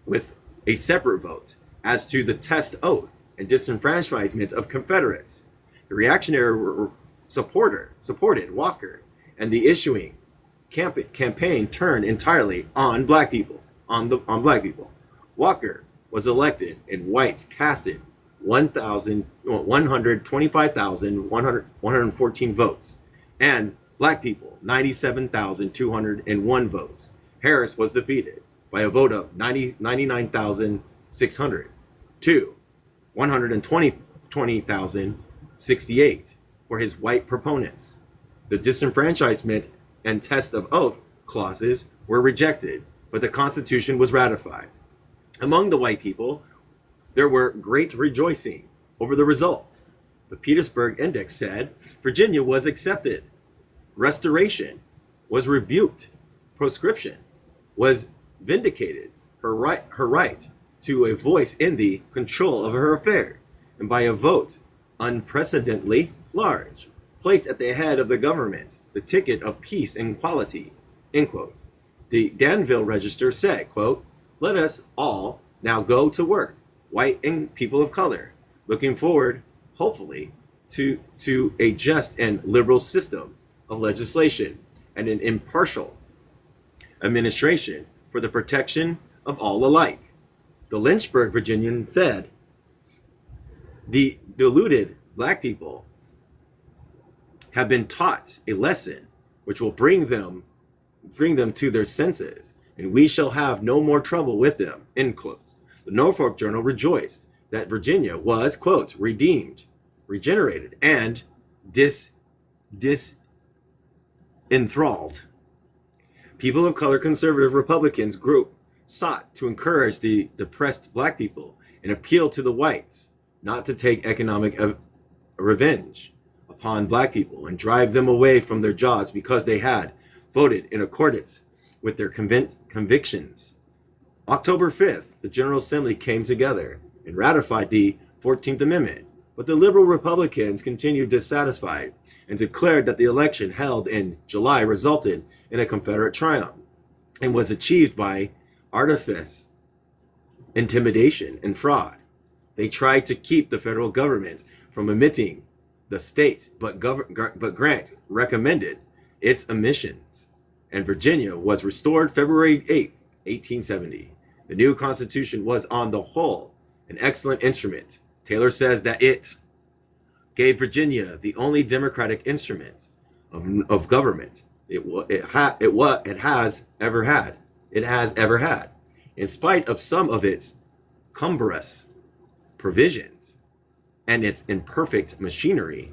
S1: with a separate vote as to the test oath and disenfranchisement of Confederates. The reactionary supported Walker, and the issuing campaign turned entirely on black people. Walker was elected, and whites casted 125,114 votes, and black people 97,201 votes. Harris was defeated by a vote of 99,600 to 120,068 for his white proponents. The disenfranchisement and test of oath clauses were rejected, but the Constitution was ratified. Among the white people, there were great rejoicing over the results. The Petersburg Index said Virginia was accepted. Restoration was rebuked. Proscription was vindicated. Her right to a voice in the control of her affairs, and by a vote unprecedentedly large, placed at the head of the government the ticket of peace and equality. End quote. The Danville Register said, quote, "Let us all now go to work, white and people of color, looking forward, hopefully, to a just and liberal system of legislation and an impartial administration for the protection of all alike." The Lynchburg Virginian said, "The deluded black people have been taught a lesson which will bring them to their senses, and we shall have no more trouble with them." End quote. The Norfolk Journal rejoiced that Virginia was, quote, redeemed, regenerated, and enthralled. People of color conservative Republicans group sought to encourage the depressed black people and appeal to the whites not to take economic revenge upon black people and drive them away from their jobs because they had voted in accordance with their convictions. October 5th, the General Assembly came together and ratified the 14th Amendment, but the liberal Republicans continued dissatisfied and declared that the election held in July resulted in a Confederate triumph and was achieved by artifice, intimidation, and fraud. They tried to keep the federal government from admitting the state, but Grant recommended its omissions, and Virginia was restored February 8th, 1870. The new Constitution was on the whole an excellent instrument. Taylor says that it gave Virginia the only democratic instrument of government it has ever had. In spite of some of its cumbrous provisions and its imperfect machinery,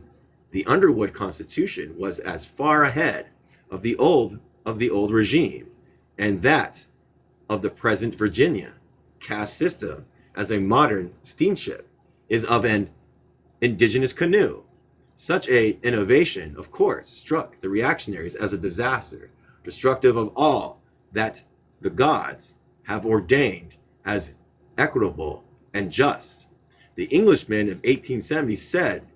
S1: the Underwood Constitution was as far ahead of the old regime and that of the present Virginia caste system, as a modern steamship is of an indigenous canoe. Such a innovation, of course, struck the reactionaries as a disaster, destructive of all that the gods have ordained as equitable and just. The Englishman of 1870 said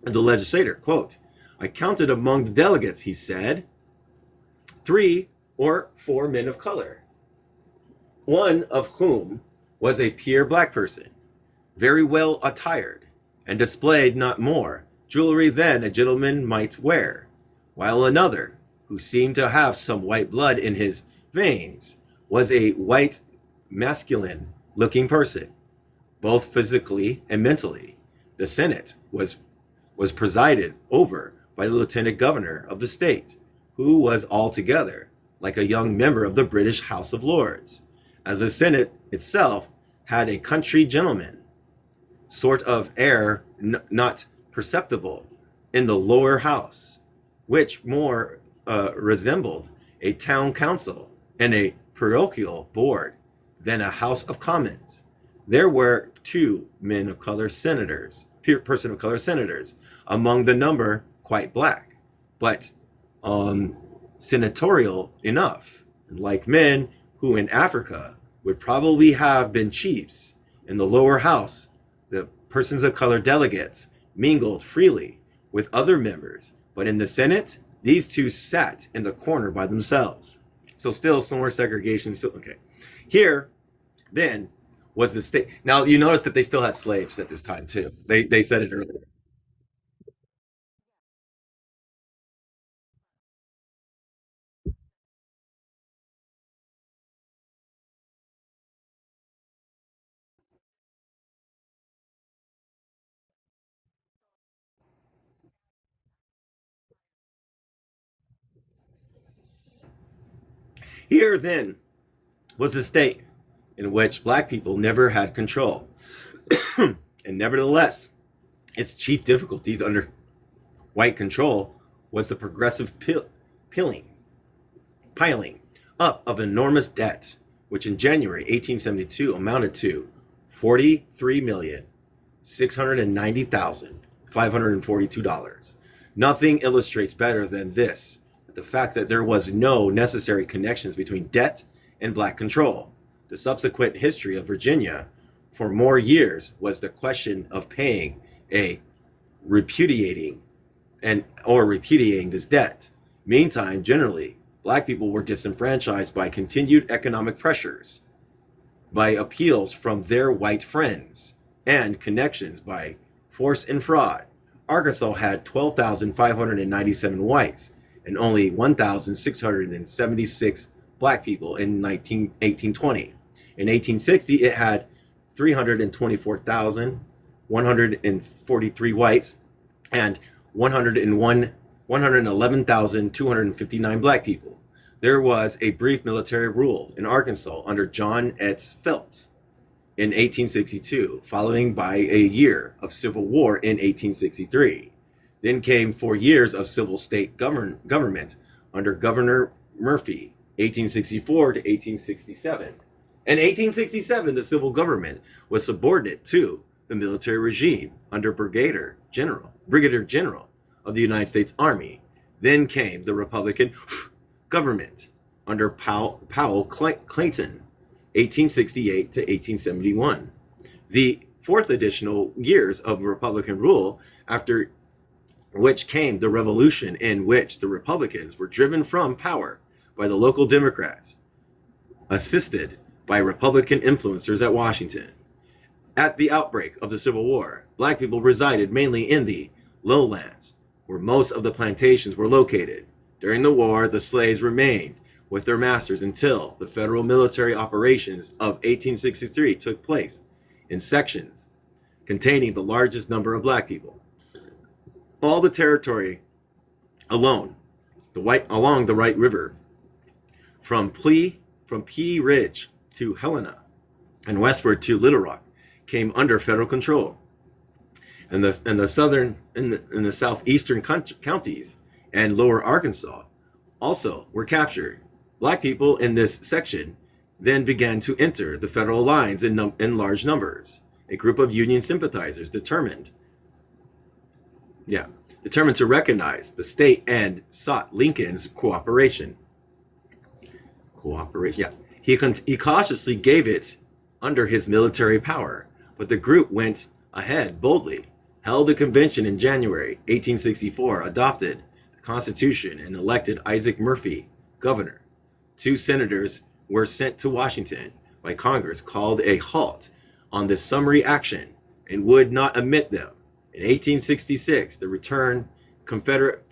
S1: of the legislator, quote, "I counted among the delegates," he said, 3 or 4 men of color, one of whom was a pure black person, very well attired, and displayed not more jewelry than a gentleman might wear, while another, who seemed to have some white blood in his veins, was a white masculine looking person, both physically and mentally. The Senate was presided over by the lieutenant governor of the state, who was altogether like a young member of the British House of Lords, as the Senate itself had a country gentleman sort of air not perceptible in the lower house, which more resembled a town council and a parochial board than a House of Commons. There were two men of color senators, person of color senators, among the number quite black, but senatorial enough, like men who in Africa would probably have been chiefs. In the lower house, the persons of color delegates mingled freely with other members, but in the Senate, these two sat in the corner by themselves. So still some more segregation. So, okay. Here, then, was the state. Now, you notice that they still had slaves at this time, too. They said it earlier. Here, then, was the state in which black people never had control. And nevertheless, its chief difficulties under white control was the progressive piling, piling up of enormous debt, which in January 1872 amounted to $43,690,542. Nothing illustrates better than this, the fact that there was no necessary connections between debt and black control. The subsequent history of Virginia for more years was the question of paying a repudiating repudiating this debt. Meantime, generally, black people were disenfranchised by continued economic pressures, by appeals from their white friends, and connections by force and fraud. Arkansas had 12,597 whites and only 1,676 black people in 1820. In 1860, it had 324,143 whites and 111,259 black people. There was a brief military rule in Arkansas under John X. Phelps in 1862, following by a year of civil war in 1863. Then came 4 years of civil state government under Governor Murphy, 1864 to 1867. In 1867, the civil government was subordinate to the military regime under Brigadier General of the United States Army. Then came the Republican government under Powell Clayton, 1868 to 1871. The fourth additional years of Republican rule, after which came the revolution in which the Republicans were driven from power by the local Democrats, assisted by Republican influencers at Washington. At the outbreak of the Civil War, black people resided mainly in the lowlands, where most of the plantations were located. During the war, the slaves remained with their masters until the federal military operations of 1863 took place in sections containing the largest number of black people. All the territory along the White River, from Pea Ridge to Helena and westward to Little Rock, came under federal control. And the southeastern counties and lower Arkansas also were captured. Black people in this section then began to enter the federal lines in large numbers. A group of Union sympathizers determined to recognize the state and sought Lincoln's cooperation. He cautiously gave it under his military power, but the group went ahead boldly, held a convention in January 1864, adopted the Constitution, and elected Isaac Murphy governor. 2 senators were sent to Washington by Congress, called a halt on this summary action, and would not admit them. In 1866, the returned Confederate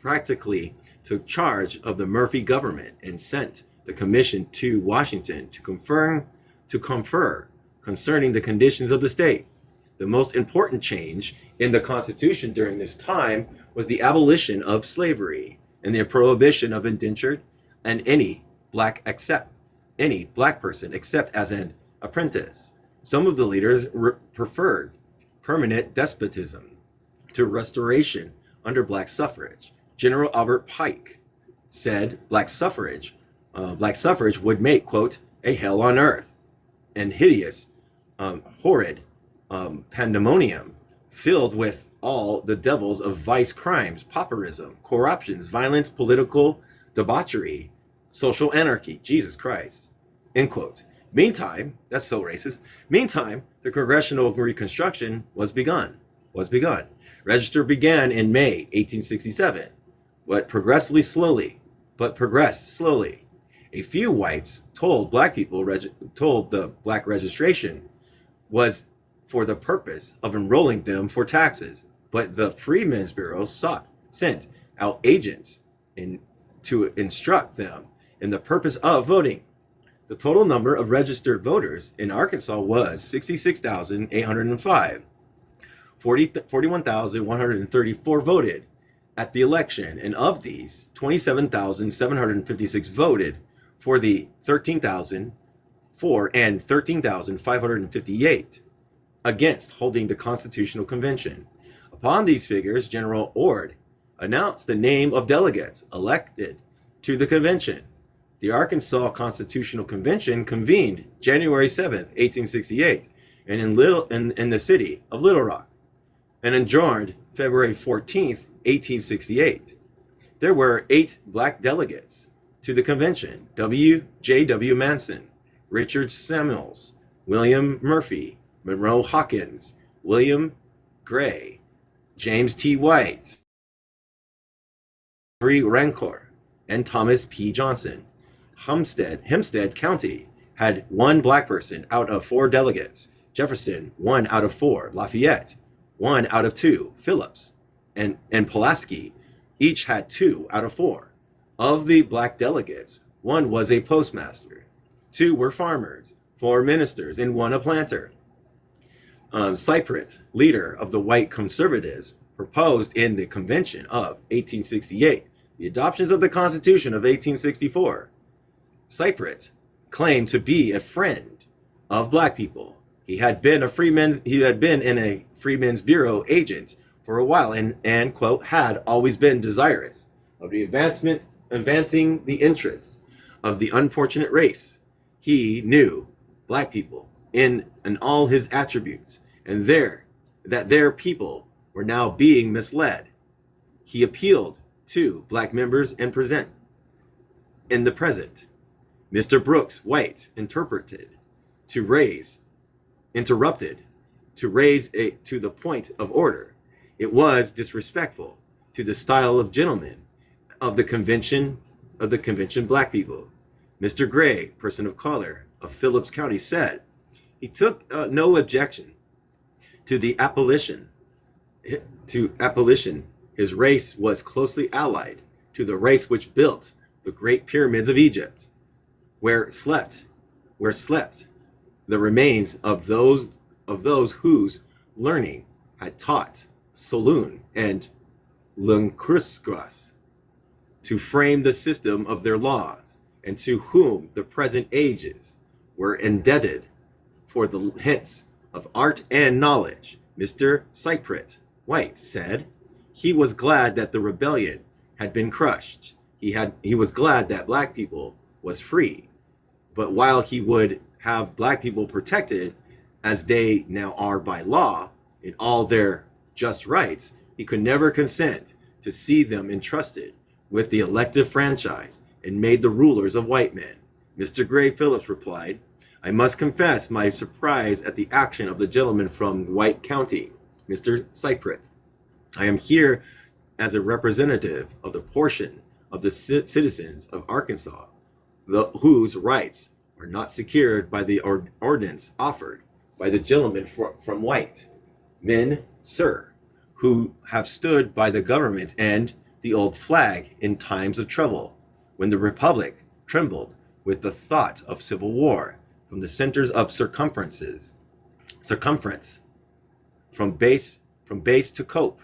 S1: practically took charge of the Murphy government and sent the commission to Washington to confirm to confer concerning the conditions of the state. The most important change in the Constitution during this time was the abolition of slavery and the prohibition of indentured and any black person except as an apprentice. Some of the leaders preferred permanent despotism to restoration under black suffrage. General Albert Pike said black suffrage would make, quote, a hell on earth, and hideous, horrid pandemonium filled with all the devils of vice, crimes, pauperism, corruptions, violence, political debauchery, social anarchy. Jesus Christ, end quote. Meantime, that's so racist. Meantime, the Congressional Reconstruction was begun. Register began in May 1867, but progressed slowly. A few whites told the black registration was for the purpose of enrolling them for taxes, but the Freedmen's Bureau sent out agents to instruct them in the purpose of voting. The total number of registered voters in Arkansas was 66,805. 41,134 voted at the election, and of these, 27,756 voted for the 13,558 against holding the Constitutional Convention. Upon these figures, General Ord announced the name of delegates elected to the convention. The Arkansas Constitutional Convention convened January 7th, 1868, in the city of Little Rock, and adjourned February 14th, 1868. There were 8 black delegates to the convention: J.W. Manson, Richard Samuels, William Murphy, Monroe Hawkins, William Gray, James T. White, Henry Rancor, and Thomas P. Johnson. Hempstead County had 1 black person out of 4 delegates. Jefferson, 1 out of 4. Lafayette, 1 out of 2. Phillips and Pulaski each had 2 out of 4. Of the black delegates, 1 was a postmaster, 2 were farmers, 4 ministers, and 1 a planter. Cypriot, leader of the white conservatives, proposed in the convention of 1868 the adoption of the Constitution of 1864. Cypriot claimed to be a friend of black people. He had been in a Freedmen's Bureau agent for a while and quote, had always been desirous of the advancing the interests of the unfortunate race. He knew black people in all his attributes, and that their people were now being misled. He appealed to black members and in the present. Mr. Brooks White interrupted to raise to the point of order. It was disrespectful to the style of gentlemen of the convention black people. Mr. Gray, person of color of Phillips County, said he took no objection to the abolition. His race was closely allied to the race which built the great pyramids of Egypt, where slept the remains of those whose learning had taught Solon and Lycurgus to frame the system of their laws, and to whom the present ages were indebted for the hints of art and knowledge. Mr. Cypriot White said he was glad that the rebellion had been crushed. He was glad that black people was free. But while he would have black people protected as they now are by law in all their just rights, he could never consent to see them entrusted with the elective franchise and made the rulers of white men. Mr. Gray Phillips replied, I must confess my surprise at the action of the gentleman from White County, Mr. Cypriot. I am here as a representative of the portion of the citizens of Arkansas whose rights are not secured by the ordinance offered by the gentleman from White. Men, sir, who have stood by the government and the old flag in times of trouble, when the Republic trembled with the thought of civil war, from the centers of circumference, from base to cope.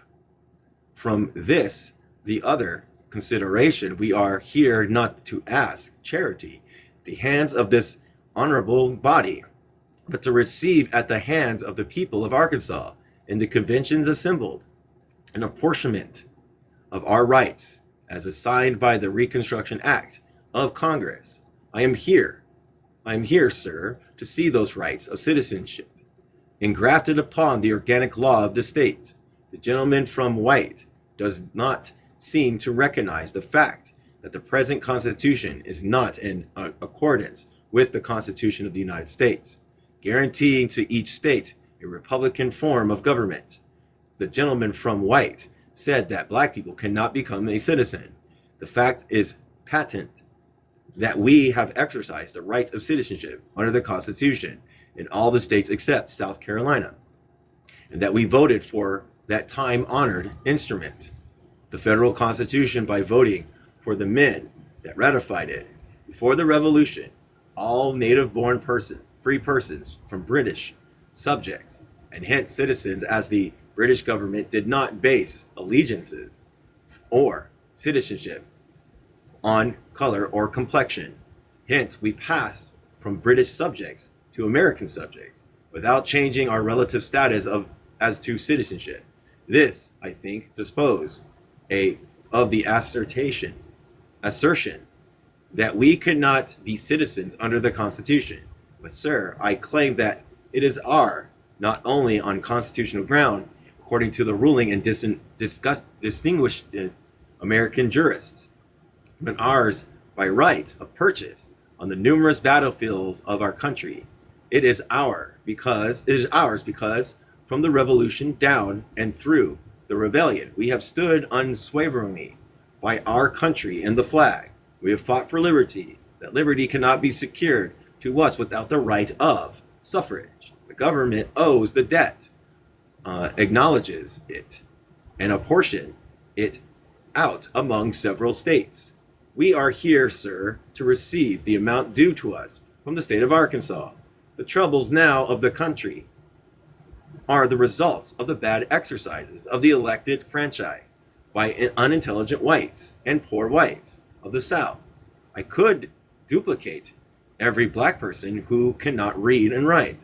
S1: From this, the other consideration, we are here not to ask charity at the hands of this honorable body, but to receive at the hands of the people of Arkansas in the conventions assembled an apportionment of our rights as assigned by the Reconstruction Act of Congress. I am here, sir, to see those rights of citizenship engrafted upon the organic law of the state. The gentleman from White does not seem to recognize the fact that the present Constitution is not in accordance with the Constitution of the United States, guaranteeing to each state a republican form of government. The gentleman from White said that black people cannot become a citizen. The fact is patent that we have exercised the right of citizenship under the Constitution in all the states except South Carolina, and that we voted for that time-honored instrument, the federal Constitution, by voting for the men that ratified it. Before the Revolution, all native-born free persons from British subjects, and hence citizens, as the British government did not base allegiances or citizenship on color or complexion. Hence, we passed from British subjects to American subjects without changing our relative status as to citizenship. This, I think, dispose of the assertion that we cannot be citizens under the Constitution. But, sir, I claim that it is not only on constitutional ground, according to the ruling and distinguished American jurists, but ours by right of purchase on the numerous battlefields of our country. It is ours because from the Revolution down and through the rebellion, we have stood unswaveringly by our country and the flag. We have fought for liberty, that liberty cannot be secured to us without the right of suffrage. The government owes the debt, acknowledges it, and apportion it out among several states. We are here, sir, to receive the amount due to us from the state of Arkansas. The troubles now of the country are the results of the bad exercises of the elected franchise by unintelligent whites and poor whites of the South. I could duplicate every black person who cannot read and write,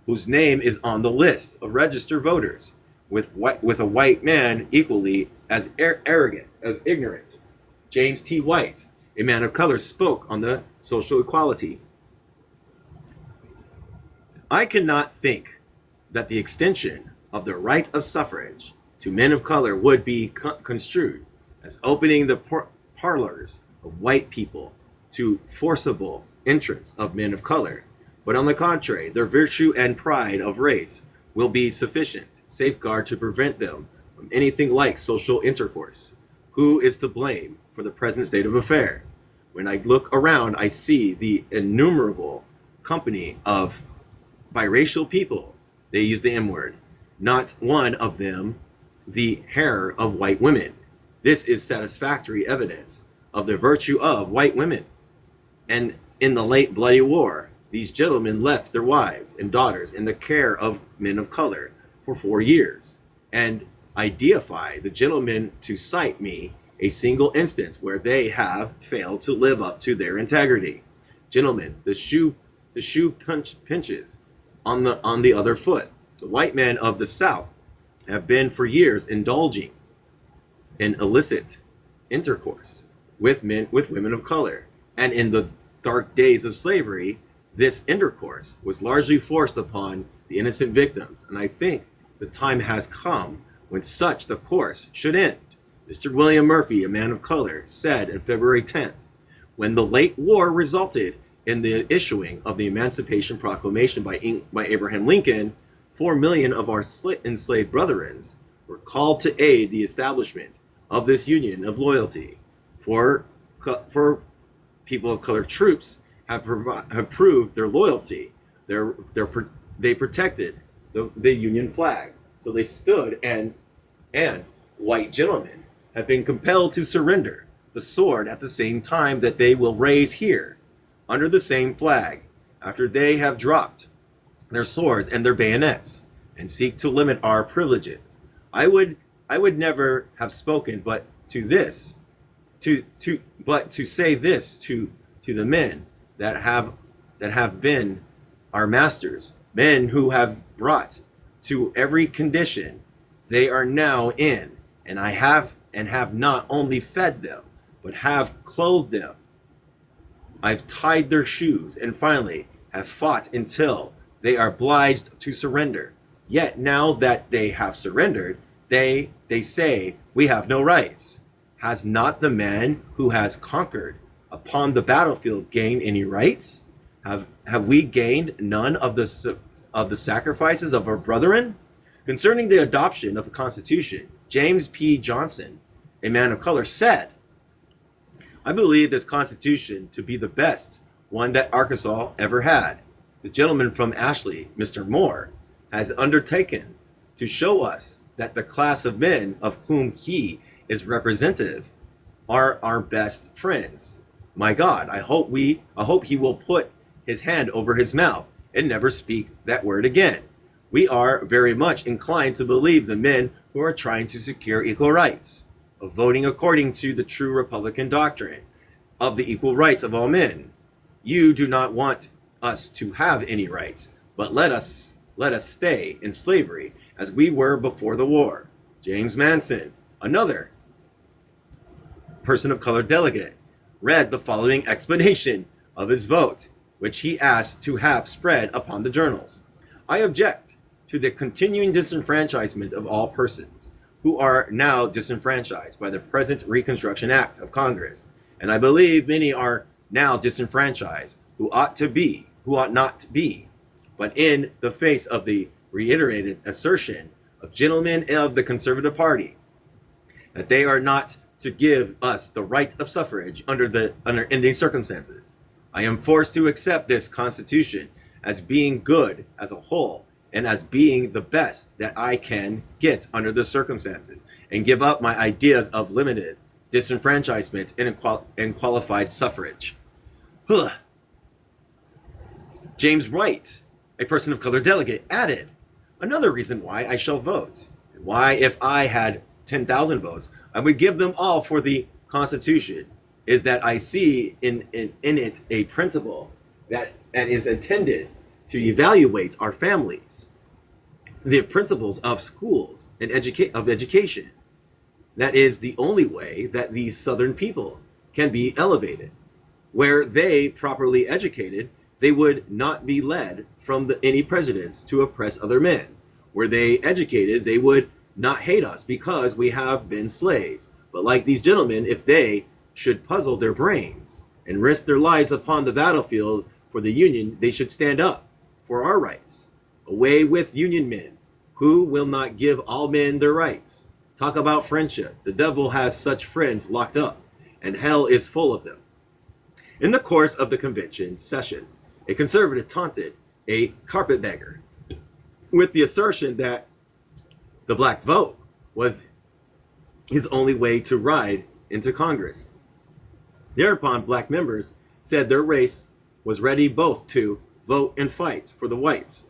S1: whose name is on the list of registered voters, with a white man equally as arrogant, as ignorant. James T. White, a man of color, spoke on the social equality. I cannot think that the extension of the right of suffrage to men of color would be construed as opening the parlors of white people to forcible entrance of men of color, but on the contrary, their virtue and pride of race will be sufficient safeguard to prevent them from anything like social intercourse. Who is to blame for the present state of affairs? When I look around, I see the innumerable company of biracial people. They use the M word. Not one of them the hair of white women. This is satisfactory evidence of the virtue of white women. And in the late bloody war, these gentlemen left their wives and daughters in the care of men of color for 4 years. And I deify the gentlemen to cite me a single instance where they have failed to live up to their integrity. Gentlemen, the shoe pinches on the other foot. The white men of the South have been for years indulging in illicit intercourse with women of color. And in the dark days of slavery, this intercourse was largely forced upon the innocent victims. And I think the time has come when such the course should end. Mr. William Murphy, a man of color, said on February 10th, when the late war resulted in the issuing of the Emancipation Proclamation by Abraham Lincoln, 4 million of our enslaved brethren were called to aid the establishment of this union of loyalty. For people of color, troops have proved their loyalty. They protected the Union flag. So they stood, and white gentlemen have been compelled to surrender the sword at the same time that they will raise here, under the same flag, after they have dropped their swords and their bayonets and seek to limit our privileges. I would never have spoken but to this to say this to the men that have been our masters, men who have brought to every condition they are now in, and have not only fed them, but have clothed them. I've tied their shoes, and finally have fought until they are obliged to surrender. Yet now that they have surrendered, they say we have no rights. Has not the man who has conquered upon the battlefield gained any rights? Have we gained none of the sacrifices of our brethren? Concerning the adoption of the Constitution, James P. Johnson, a man of color, said, I believe this Constitution to be the best one that Arkansas ever had. The gentleman from Ashley, Mr. Moore, has undertaken to show us that the class of men of whom he is representative are our best friends. My God, I hope he will put his hand over his mouth and never speak that word again. We are very much inclined to believe the men who are trying to secure equal rights, of voting according to the true Republican doctrine of the equal rights of all men. You do not want us to have any rights, but let us stay in slavery as we were before the war. James Manson, another person of color delegate, read the following explanation of his vote, which he asked to have spread upon the journals. I object to the continuing disenfranchisement of all persons who are now disenfranchised by the present Reconstruction Act of Congress, and I believe many are now disenfranchised who ought not to be. But in the face of the reiterated assertion of gentlemen of the Conservative Party that they are not to give us the right of suffrage under any circumstances, I am forced to accept this Constitution as being good as a whole and as being the best that I can get under the circumstances, and give up my ideas of limited disenfranchisement and qualified suffrage. James Wright, a person of color delegate, added, another reason why I shall vote, and why if I had 10,000 votes, I would give them all for the Constitution, is that I see in it a principle that is intended to evaluate our families, the principles of schools and education. That is the only way that these Southern people can be elevated. Where they properly educated, they would not be led from any presidents to oppress other men. Were they educated, they would not hate us because we have been slaves. But like these gentlemen, if they should puzzle their brains and risk their lives upon the battlefield for the Union, they should stand up for our rights. Away with Union men who will not give all men their rights. Talk about friendship. The devil has such friends locked up, and hell is full of them. In the course of the convention session, a conservative taunted a carpetbagger with the assertion that the black vote was his only way to ride into Congress. Thereupon, black members said their race was ready both to vote and fight for the whites,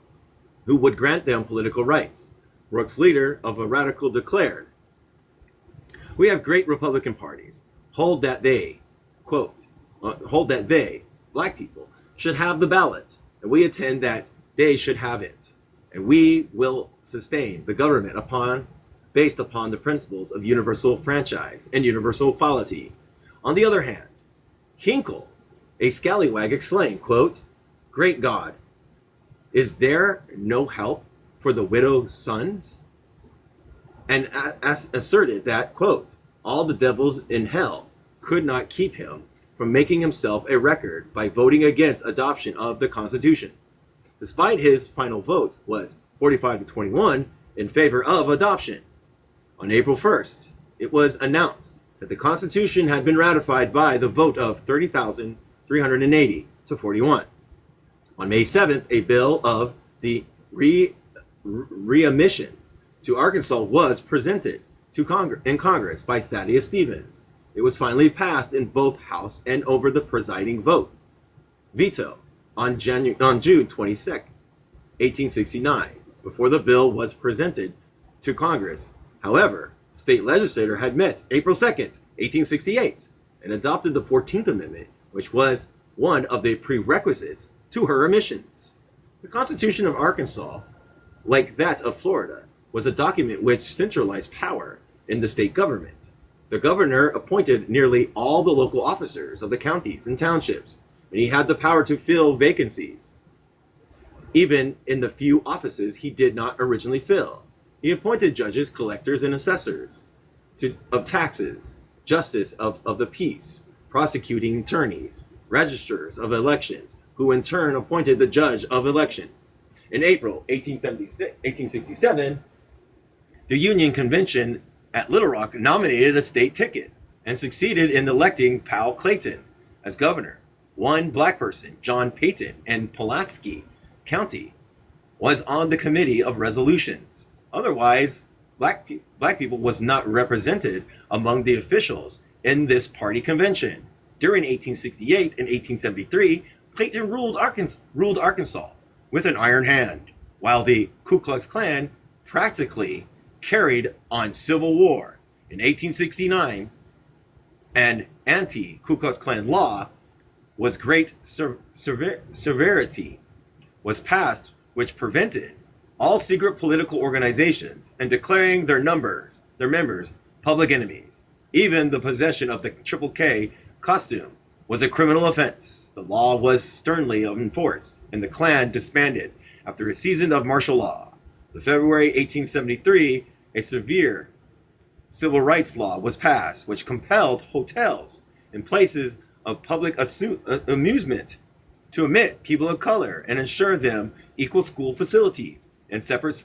S1: who would grant them political rights. Brooks, leader of a radical, declared, we have great Republican parties, hold that they, black people, should have the ballot, and we intend that they should have it, and we will sustain the government based upon the principles of universal franchise and universal equality. On the other hand, Hinkle, a scallywag, exclaimed, great God, is there no help for the widow's sons? And asserted that, all the devils in hell could not keep him from making himself a record by voting against adoption of the Constitution, despite his final vote was 45-21 in favor of adoption. On April 1st, it was announced that the Constitution had been ratified by the vote of 30,380 to 41. On May 7th, a bill of the readmission to Arkansas was presented to Congress by Thaddeus Stevens. It was finally passed in both House and over the presiding veto. on June 22nd, 1869, before the bill was presented to Congress. However, the state legislature had met April 2nd, 1868, and adopted the 14th Amendment, which was one of the prerequisites to her admissions. The Constitution of Arkansas, like that of Florida, was a document which centralized power in the state government. The governor appointed nearly all the local officers of the counties and townships, and he had the power to fill vacancies, even in the few offices he did not originally fill. He appointed judges, collectors, and assessors of taxes, justice of the peace, prosecuting attorneys, registrars of elections, who in turn appointed the judge of elections. In April 1867, the Union Convention at Little Rock nominated a state ticket and succeeded in electing Powell Clayton as governor. One black person, John Payton, in Pulaski County, was on the committee of resolutions. Otherwise, black people was not represented among the officials in this party convention. During 1868 and 1873, Clayton ruled Arkansas with an iron hand, while the Ku Klux Klan practically carried on civil war. In 1869, an anti-Ku Klux Klan law was great severity was passed, which prevented all secret political organizations and declaring their members public enemies. Even the possession of the Triple K costume was a criminal offense. The law was sternly enforced, and the Klan disbanded after a season of martial law. In February 1873, a severe civil rights law was passed, which compelled hotels and places of public amusement to admit people of color and ensure them equal school facilities and separate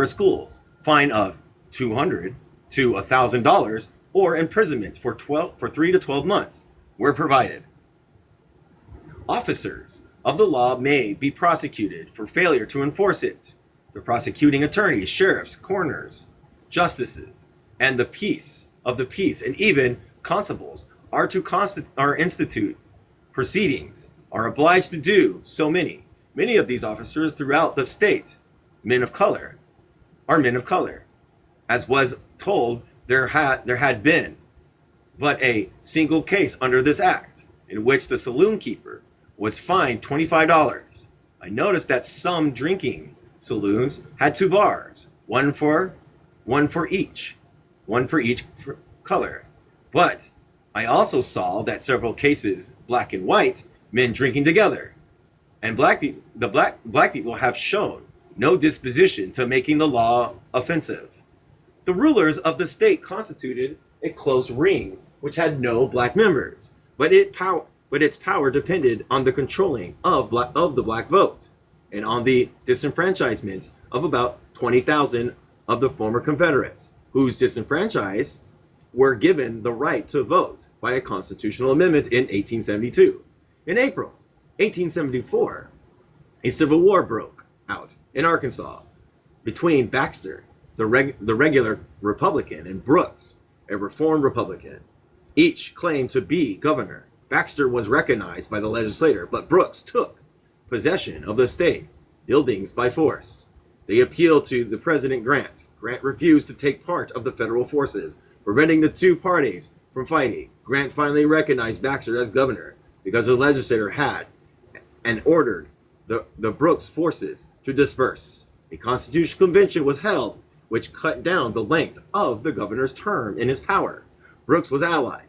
S1: schools. Fine of $200 to $1,000 or imprisonment for 3 to 12 months were provided. Officers of the law may be prosecuted for failure to enforce it. The prosecuting attorneys, sheriffs, coroners, justices, and the peace, and even constables are institute proceedings, are obliged to do so many. Many of these officers throughout the state, men of color, are men of color. As was told, there had been but a single case under this act in which the saloon keeper was fined $25. I noticed that some drinking saloons had 2 bars, one for each color. But I also saw that several cases, black and white, men drinking together. And black people have shown no disposition to making the law offensive. The rulers of the state constituted a close ring which had no black members, but its power depended on the controlling of the black vote and on the disenfranchisement of about 20,000 of the former Confederates, whose disenfranchised were given the right to vote by a constitutional amendment in 1872. In April 1874, a civil war broke out in Arkansas between Baxter, the regular Republican, and Brooks, a reformed Republican. Each claimed to be governor. Baxter was recognized by the legislature, but Brooks took possession of the state buildings by force. They appealed to the President Grant. Grant refused to take part of the federal forces, preventing the two parties from fighting. Grant finally recognized Baxter as governor because the legislature had and ordered the Brooks forces to disperse. A constitutional convention was held which cut down the length of the governor's term in his power. Brooks was allied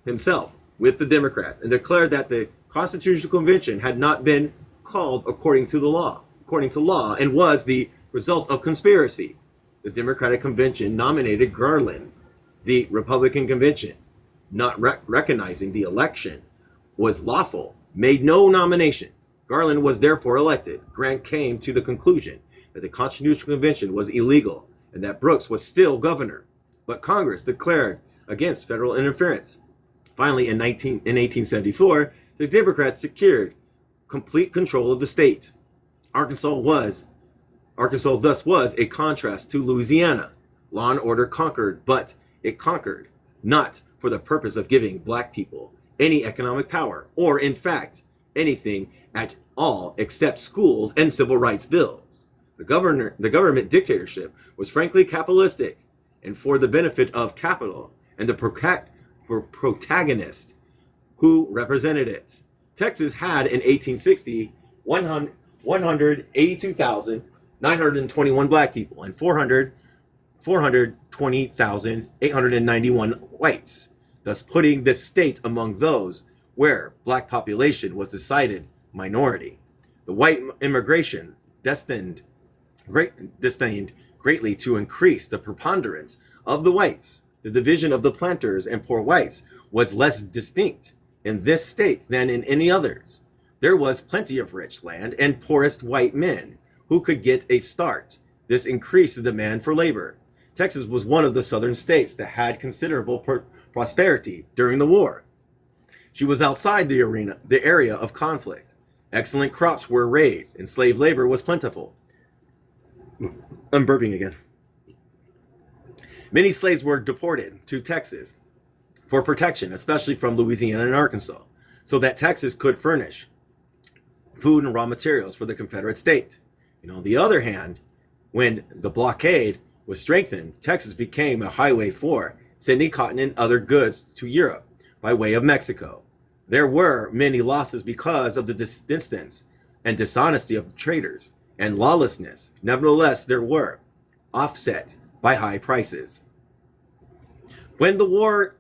S1: himself with the Democrats and declared that the constitutional convention had not been called according to law, and was the result of conspiracy. The Democratic convention nominated Garland. The Republican convention, not recognizing the election was lawful, made no nomination. Garland was therefore elected. Grant came to the conclusion that the Constitutional Convention was illegal and that Brooks was still governor. But Congress declared against federal interference. Finally, in 1874, the Democrats secured complete control of the state. Arkansas thus was a contrast to Louisiana. Law and order conquered, but it conquered not for the purpose of giving black people any economic power, or in fact, anything at all except schools and civil rights bills. The government dictatorship was frankly capitalistic and for the benefit of capital and the protagonist who represented it. Texas had in 1860 182,921 black people and 420,891 whites, thus putting this state among those where black population was decided minority. The white immigration destined greatly to increase the preponderance of the whites. The division of the planters and poor whites was less distinct in this state than in any others. There was plenty of rich land and poorest white men who could get a start. This increased the demand for labor. Texas was one of the southern states that had considerable prosperity during the war. She was outside the area of conflict. Excellent crops were raised and slave labor was plentiful. I'm burping again. Many slaves were deported to Texas for protection, especially from Louisiana and Arkansas, so that Texas could furnish food and raw materials for the Confederate state. On the other hand, when the blockade was strengthened, Texas became a highway for sending cotton and other goods to Europe by way of Mexico. There were many losses because of the distance and dishonesty of traders and lawlessness. Nevertheless, there were offset by high prices. When the war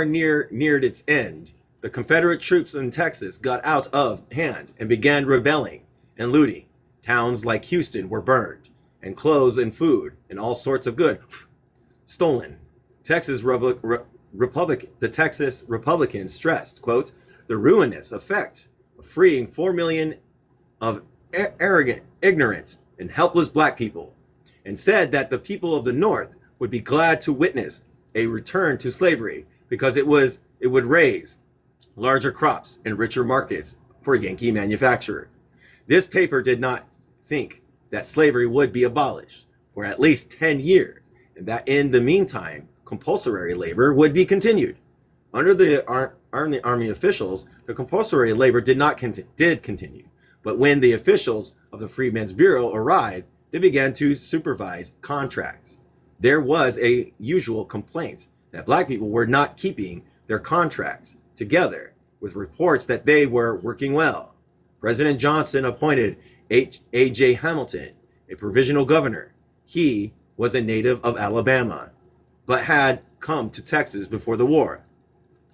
S1: neared its end, the Confederate troops in Texas got out of hand and began rebelling and looting. Towns like Houston were burned, and clothes and food and all sorts of goods stolen. The Texas Republicans stressed, quote, the ruinous effect of freeing 4 million of arrogant, ignorant, and helpless black people, and said that the people of the North would be glad to witness a return to slavery because it would raise larger crops and richer markets for Yankee manufacturers. This paper did not think that slavery would be abolished for at least 10 years, and that in the meantime, compulsory labor would be continued. Under the Army officials, the compulsory labor did continue. But when the officials of the Freedmen's Bureau arrived, they began to supervise contracts. There was a usual complaint that black people were not keeping their contracts, together with reports that they were working well. President Johnson appointed A.J. Hamilton a provisional governor. He was a native of Alabama, but had come to Texas before the war.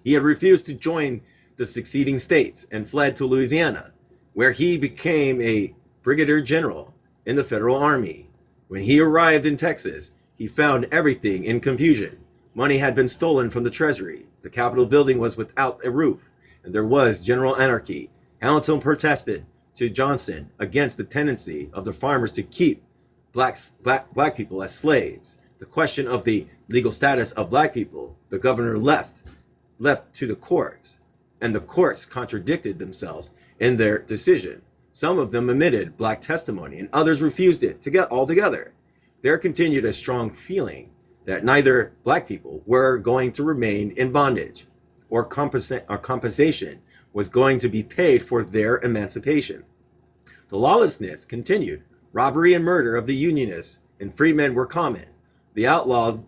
S1: He had refused to join the succeeding states and fled to Louisiana, where he became a brigadier general in the Federal Army. When he arrived in Texas, he found everything in confusion. Money had been stolen from the treasury. The Capitol building was without a roof, and there was general anarchy. Hamilton protested to Johnson against the tendency of the farmers to keep black people as slaves. The question of the legal status of black people, the governor left to the courts, and the courts contradicted themselves in their decision. Some of them omitted black testimony, and others refused it altogether. There continued a strong feeling that neither black people were going to remain in bondage, or compensation was going to be paid for their emancipation. The lawlessness continued. Robbery and murder of the Unionists and freedmen were common. The outlaw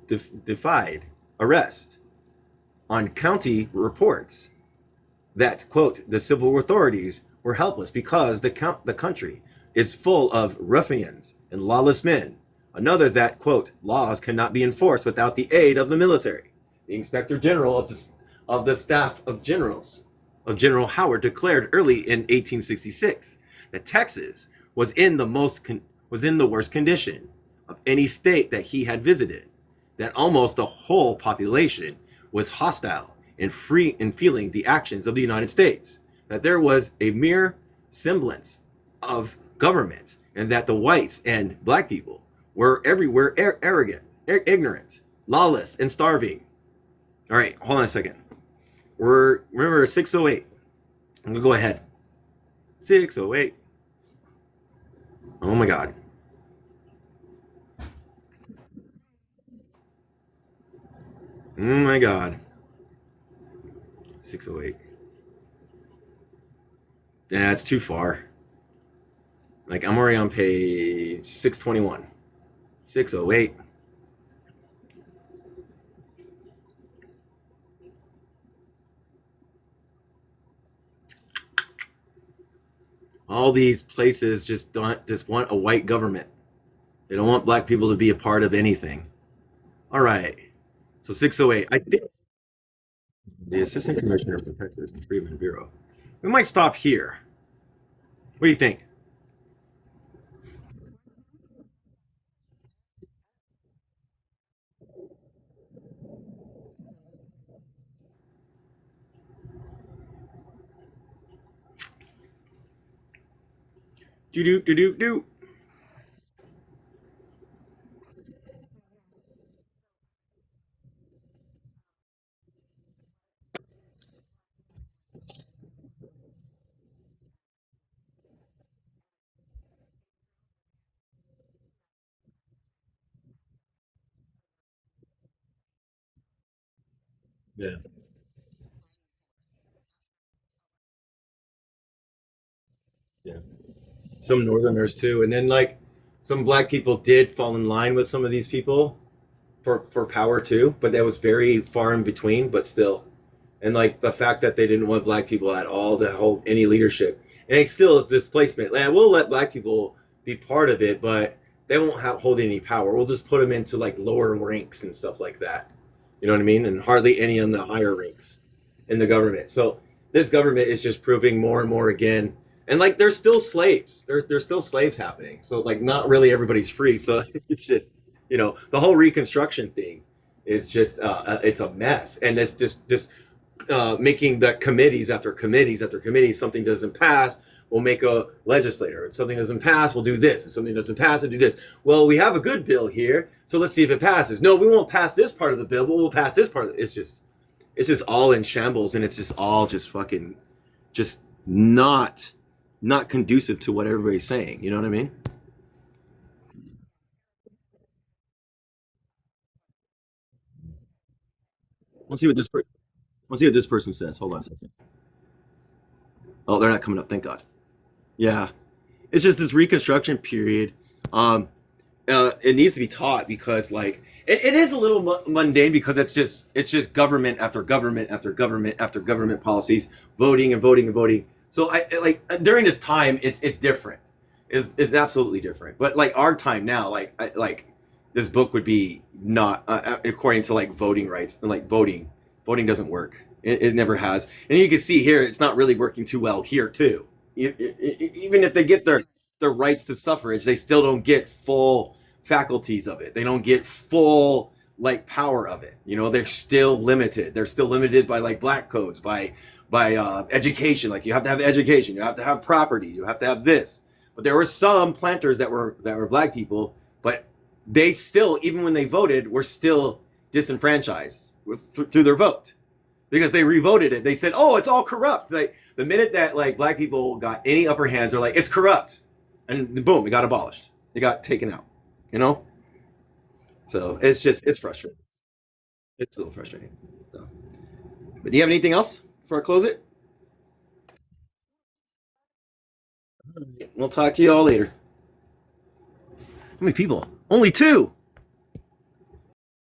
S1: defied arrest. On county reports that, quote, the civil authorities were helpless because the country is full of ruffians and lawless men. Another that, quote, laws cannot be enforced without the aid of the military. The Inspector General of the Staff of General Howard declared early in 1866 that Texas was in the worst condition of any state that he had visited, that almost the whole population was hostile and free in feeling the actions of the United States, that there was a mere semblance of government, and that the whites and black people were everywhere arrogant, ignorant, lawless, and starving. All right, hold on a second. Remember 608. I'm gonna go ahead. 608. Oh my God. Oh my God. 608. Yeah, it's too far. Like I'm already on page 621. 608. All these places just want a white government. They don't want black people to be a part of anything. All right. So 608. I think the Assistant Commissioner for Texas and Freedmen Bureau. We might stop here. What do you think? Do do do do do. Yeah. Yeah. Some Northerners too, and then like some black people did fall in line with some of these people for power too, but that was very far in between. But still, and like the fact that they didn't want black people at all to hold any leadership, and it's still displacement. Like, we'll let black people be part of it, but they won't hold any power. We'll just put them into like lower ranks and stuff like that. You know what I mean? And hardly any in the higher ranks in the government. So this government is just proving more and more again. And like there's still slaves. There's still slaves happening. So like not really everybody's free. So it's just, the whole Reconstruction thing is just it's a mess. And it's just making the committees after committees after committees. Something doesn't pass, we'll make a legislator. If something doesn't pass, we'll do this. If something doesn't pass, we'll do this. Well, we have a good bill here, so let's see if it passes. No, we won't pass this part of the bill, but we'll pass this part of it. It's just all in shambles, and it's just all just fucking just not conducive to what everybody's saying. You know what I mean? Let's see what let's see what this person says. Hold on a second. Oh, they're not coming up. Thank God. Yeah, it's just this Reconstruction period. Um, it needs to be taught because like it is a little mundane because it's just government after government after government after government policies, voting and voting and voting. So I like during this time it's different. It's absolutely different. But like our time now, like this book would be not according to like voting rights and like voting doesn't work. It never has, and you can see here it's not really working too well here too. Even if they get their rights to suffrage, they still don't get full faculties of it. They don't get full like power of it. They're still limited. They're still limited by like black codes, by education. Like you have to have education, you have to have property, you have to have this. But there were some planters that were black people, but they still, even when they voted, were still disenfranchised through their vote because they revoted it. They said, "Oh, it's all corrupt." Like the minute that like black people got any upper hands, they're like, "It's corrupt," and boom, it got abolished. It got taken out. You know. So it's frustrating. It's a little frustrating. So. But do you have anything else before I close it? We'll talk to you all later. How many people? Only two.